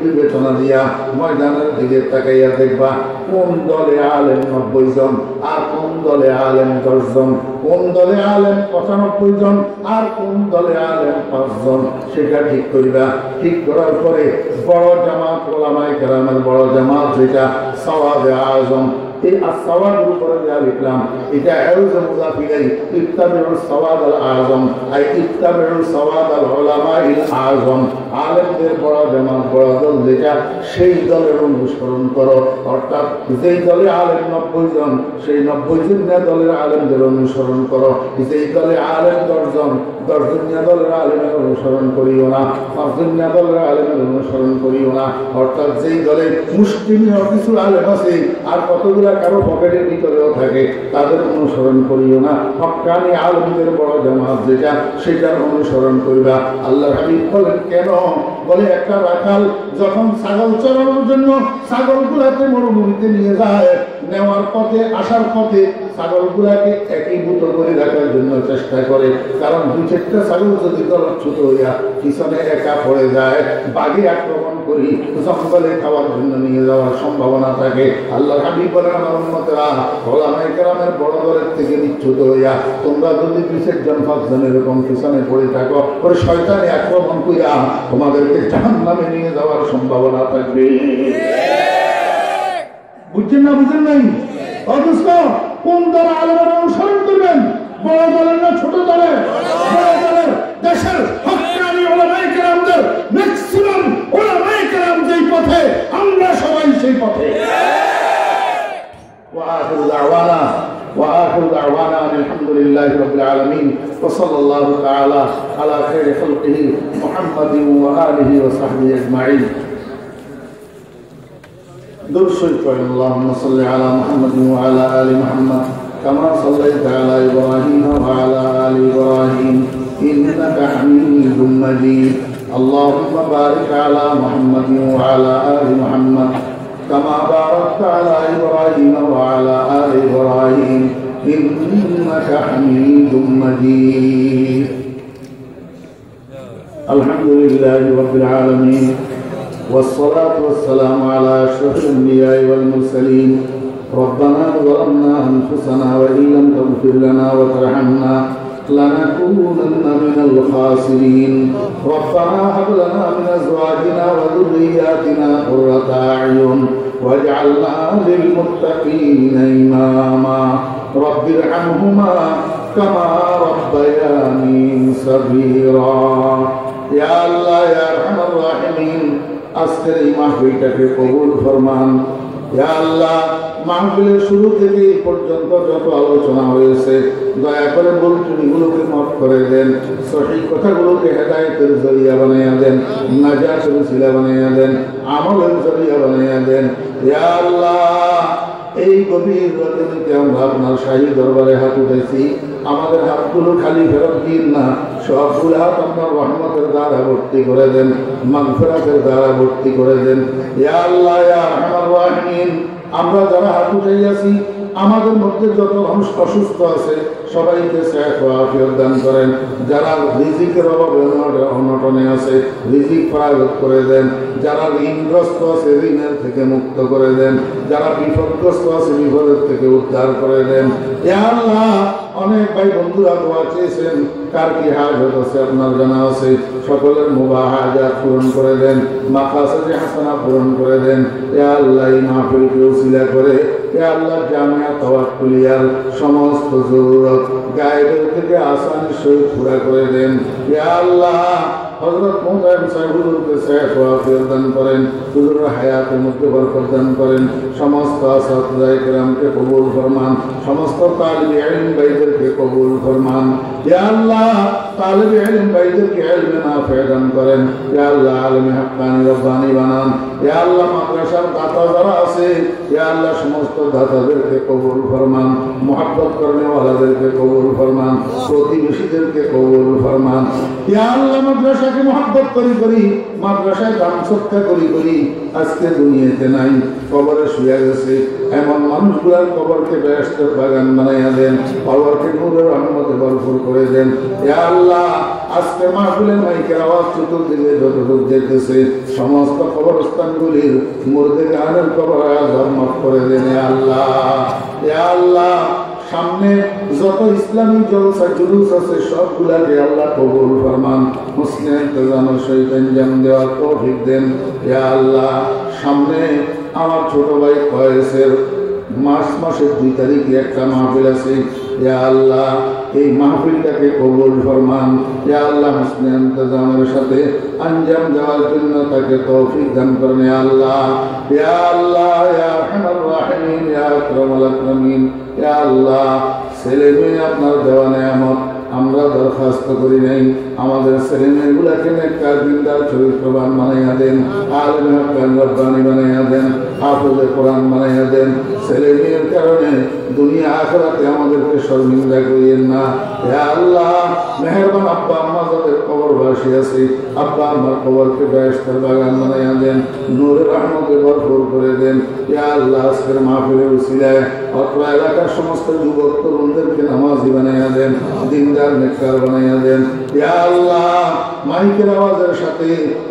বিবেচনা দিয়া ময়দানের দিকে তাকাইয়া দেখবা কোন দলে আলেম 90 জন আর কোন দলে আলেম 10 জন, কোন দলে আলেম 95 জন আর কোন দলে আলেম 5 জন, সেটা ঠিক করিবা। ঠিক করার পরে বড় জামাত, ওলামায়ে কেরামের বড় জামাত, যেটা সাওয়াদে আযম, এই আসওয়াদের উপরে যা লিখলাম এটা আউযু মুযাফিলাই ইত্তাবিউ সাওয়াদ আল আযম, আই ইত্তাবিউ সাওয়াদ আল উলামাইল আযম। আলেমদের বড় জামাত, বড় দল যেটা, সেই দলের অনুসরণ করো। অর্থাৎ যেই দলে আলেম 90 জন, সেই 90 জনের দলের আলেমদের অনুসরণ করো। যেই দলে আলেম 10 জন, 10 জনের দলের আলেমের অনুসরণ করিও না, 5 জনের দলের আলেমের অনুসরণ করিও না। অর্থাৎ যেই দলে মুসলিমীয় কিছু আলেম আছে আর কতগুলা কারো পকেটের ভিতরেও থাকে, তাদের অনুসরণ করিও না। হক্কানি আলেমদের বড় জামাত যেটা, সেটার অনুসরণ করিবা। আল্লাহর হাবিব বলেন, কেন? বলে, একটা রাখাল যখন ছাগল চরানোর জন্য ছাগলগুলাকে মরুভূমিতে নিয়ে যায়, নেওয়ার পথে আসার পথে ছাগলগুলাকে একীভূত করে রাখার জন্য চেষ্টা করে। কারণ 2-4টা ছাগল যদি দলচ্যুত হইয়া পিছনে একা পড়ে যায়, বাঘে আক্রমণ করি জঙ্গলে খাওয়ার জন্য নিয়ে যাওয়ার সম্ভাবনা থাকে। আল্লাহর হাবিব বলেন, আমার উম্মতেরা, ওলামায়ে কেরামের বড় দলের থেকে বিচ্যুত হইয়া তোমরা যদি 2-4 জন 5 জন এরকম পিছনে পড়ে থাকো, ওই শয়তানে আক্রমণ করিয়া তোমাদেরকে জাহান্নামে নিয়ে যাওয়ার সম্ভাবনা থাকবে। বুঝছেন না? বুঝেন নাই? অথচ কোন দল আলেমের অনুসরণ করবেন? বড় দলের না ছোট দলের? বড় দলের। দেশের হক্কানি ওলামায়ে কেরামদের ম্যাক্সিমাম ওলামায়ে কেরাম যেই পথে, আমরা সবাই সেই পথে। وآخر دعوانا أن الحمد لله رب العالمين وصلى الله تعالى على خير خلقه محمد وآله وصحبه أجمعين. درشد اللهم صل على محمد وعلى آل محمد كما صليت على إبراهيم وعلى آل إبراهيم إنك حميد مجيد. اللهم بارك على محمد وعلى آل محمد كما باركت على إبراهيم وعلى آل إبراهيم إنك حميد مجيد. الحمد لله رب العالمين والصلاة والسلام على أشرف الأنبياء والمرسلين. ربنا ظلمنا أنفسنا وإن لم تغفر لنا وترحمنا لنكونن من الخاسرين. ربنا هب لنا من أزواجنا وذرياتنا قرة أعين واجعلنا للمتقين إماما. رب ارحمهما كما ربياني صغيرا. يا الله يا أرحم الراحمين, আজকের এই মাহফিলটাকে কবুল ফরমান। ইয়া আল্লাহ, মাহফিলের শুরু থেকে এই পর্যন্ত যত আলোচনা হয়েছে দয়া করে ভুল ত্রুটিগুলোকে মাফ করে দেন, সঠিক কথাগুলোকে হেদায়েতের জরিয়া বানাইয়া দেন, নাজাতের ওসিলা বানাইয়া দেন, আমলের জরিয়া বানাইয়া দেন। ইয়া আল্লাহ, এই গভীর রাতে আমরা আপনার শাহী দরবারে হাত উঠেছি, আমাদের হাতগুলো খালি ফেরত দিন না, সবগুলো হাত আপনার রহমতের দ্বারা ভর্তি করে দেন, মাগফিরাতের দ্বারা ভর্তি করে দেন। ইয়া আল্লাহ, ইয়া আরহামার রাহিমিন, আমরা যারা হাত উঠাইয়াছি আমাদের মধ্যে যত মানুষ অসুস্থ আছে সবাইকে আফিয়ত দান করেন। যারা রিজিকের অভাবে অনটনে আছে রিজিক ফরাগত করে দেন, যারা ঋণগ্রস্ত আছে ঋণের থেকে মুক্ত করে দেন, যারা বিপদগ্রস্ত আছে বিপদের থেকে উদ্ধার করে দেন। ইয়া আল্লাহ, অনেক ভাই বন্ধুরা দোয়া চেয়েছেন, কার কি হাজত আছে আপনার জানা আছে, সকলের মুবাহ হাজাত পূরণ করে দেন, মাকাসিদে হাসানা পূরণ করে দেন। ইয়া আল্লাহ, এই মাহফিলকে উসিলা করে ইয়া আল্লাহ জামিয়া তাওয়াক্কুলিয়ার সমস্ত জরুরত গায়েবের থেকে আসানি সহিত পুরা করে দেন। ইয়া আল্লাহ, হযরত মুহতারাম সাহেব হুজুরকে সেহত ও আফিয়ত দান করেন, হুজুরের হায়াতের মধ্যে বরকত দান করেন, সমস্ত আসাতিজায়ে কেরামকে কবুল ফরমান, সমস্ত তালিবে ইলম ভাইদেরকে কবুল ফরমান। ইয়া আল্লাহ, তালিবে ইলম ভাইদেরকে ইলমে নাফি দান করেন। ইয়া আল্লাহ, আলেমে হাক্কানি রব্বানি বানান। ইয়া আল্লাহ, মাদ্রাসার দাতা যারা আছে ইয়া আল্লাহ সমস্ত দাতাদেরকে কবুল ফরমান, মুহাব্বত করনে ওয়ালাদেরকে কবুল ফরমান, প্রতিবেশীদেরকে কবুল ফরমান। ইয়া আল্লাহ, মাদ্রাসাকে মুহাব্বত করি মাদ্রাসায় দান সদকা করি আজকে দুনিয়াতে নাই, কবরে শুয়ে গেছে এমন মানুষগুলার কবরকে বেহেশতের বাগান বানাইয়া দেন, কবরকে নূরের রহমতে ভরপুর করে দেন। ইয়া আল্লাহ, আজকে মাহফিলের মাইকের আওয়াজ চতুর্দিকে যতটুকু যেতেছে সমস্ত কবরস্থানগুলির মুর্দে গানের কবর আযাব মাফ করে দেন। ইয়া আল্লাহ, ইয়া আল্লাহ, সামনে যত ইসলামী জলসা জুলুস আছে সবগুলাকে আল্লাহ কবুল ফরমান, মুসলিম ইন্তজামের সহিত আঞ্জাম দেওয়ার তৌফিক দেন। ইয়া আল্লাহ, সামনে আমার ছোট ভাই কয়েসের মাসের 2 তারিখে একটা মাহফিল আছে। ইয়া আল্লাহ, এই মাহফিলটাকে কবুল ফরমান। ইয়া আল্লাহ, মুসলিম ইন্তজামের সাথে আঞ্জাম দেওয়ার জন্য তাকে তৌফিক দান করেন। ইয়া আল্লাহ, ইয়া আল্লাহ, ইয়া আরহামার রাহিমিন, ইয়া আকরামাল আকরামিন। ইয়া আল্লাহ, ছেলে মেয়ে আপনার দেওয়া নেয়ামত, আমরা দরখাস্ত করি নাই, আমাদের ছেলে মেয়েগুলাকে নেককার দিনদার চরিত্রবান বানাইয়া দেন, আলেম হাক্কানি রব্বানি বানাইয়া দেন, হাফেজে কোরআন বানাইয়া দেন। ছেলে মেয়ের কারণে দুনিয়া আখিরাতে আমাদেরকে শর্মিন্দা করিয়েন না। ইয়া আল্লাহ, মেহেরবান আব্বা আম্মা যাদের কবরবাসী আছে আব্বা আম্মার কবরকে বেহেশতের বাগান বানাইয়া দেন, নূরের রহমতে ভরপুর করে দেন। ইয়া আল্লাহ, আজকের মাহফিলের উসিলায় অত্র এলাকার সমস্ত যুবক তরুণদেরকে নামাজি বানাইয়া দেন, দিনদার নেককার বানাইয়া দেন। ইয়া আল্লাহ, মাইকের আওয়াজের সাথে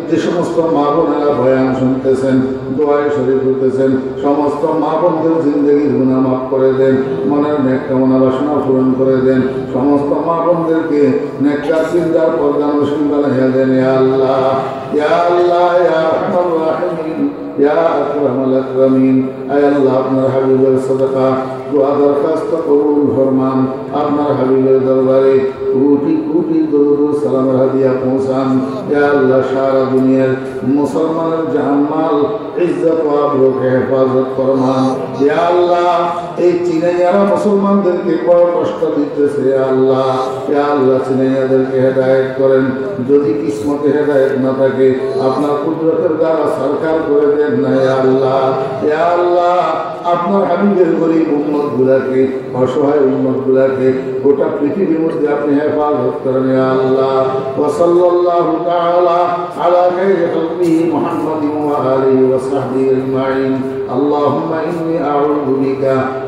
যে সমস্ত মা বোনেরা বয়ান শুনতেছেন, দোয়ায় শরীক হতেছেন, সমস্ত মা বোনদের জিন্দগির গুনাহ মাফ করে দেন, মনের নেক কামনা বাসনা পূরণ করে দেন, সমস্ত মা বোনদেরকে নেককার দিনদার পর্দানশীল বানাইয়া দেন। ইয়া আল্লাহ, ইয়া আল্লাহ, ইয়া আরহামার রাহিমিন, ইয়া আকরামাল আকরামিন। আয় আল্লাহ, আপনার হাবিবের সাদাকা দোয়া দরখাস্ত কবুল ফরমান, আপনার হাবিবের দরবারে কোটি কোটি দরুদ ও সালামের হাদিয়া পৌঁছান। ইয়া আল্লাহ, সারা দুনিয়ার মুসলমানের জানমাল ইজ্জত ও আবরুকে হেফাজত ফরমান। ইয়া আল্লাহ, এই চিনাইয়ারা মুসলমানদেরকে বড় কষ্ট দিতেছে। ইয়া আল্লাহ, ইয়া আল্লাহ, চিনাইয়াদেরকে হেদায়েত করেন, যদি কিসমতে হেদায়েত না থাকে আপনার কুদরতের দ্বারা সরকার করে দেন না। ইয়া আল্লাহ, ইয়া আল্লাহ, আপনার হাবিবের গরিব উম্মত গুলাকে, অসহায় উম্মত গুলাকে গোটা পৃথিবীর মধ্যে আপনি হেফাজত করেন। ইয়া আল্লাহ, ওয়া সাল্লাল্লাহু তাআলা আলা খাইরি খালকিহি মুহাম্মাদিন ওয়া আলিহি ওয়া সাহবিহি আজমাইন। اللهم إني أعوذ بك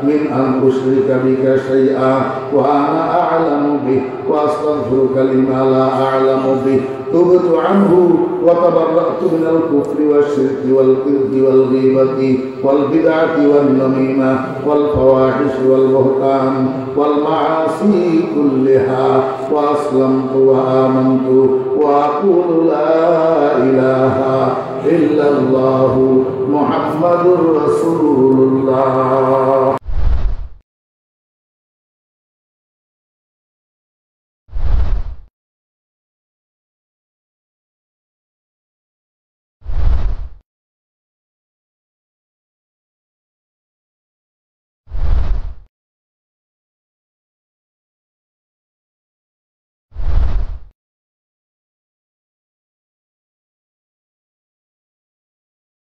من أن أشرك بك شيئا وأنا أعلم به وأستغفرك لما لا أعلم به تبت عنه وتبرأت من الكفر والشرك والكذب والغيبة والبدعة والنميمة والفواحش والبهتان والمعاصي كلها وأسلمت وآمنت وأقول لا إله إلا الله محمد رسول الله.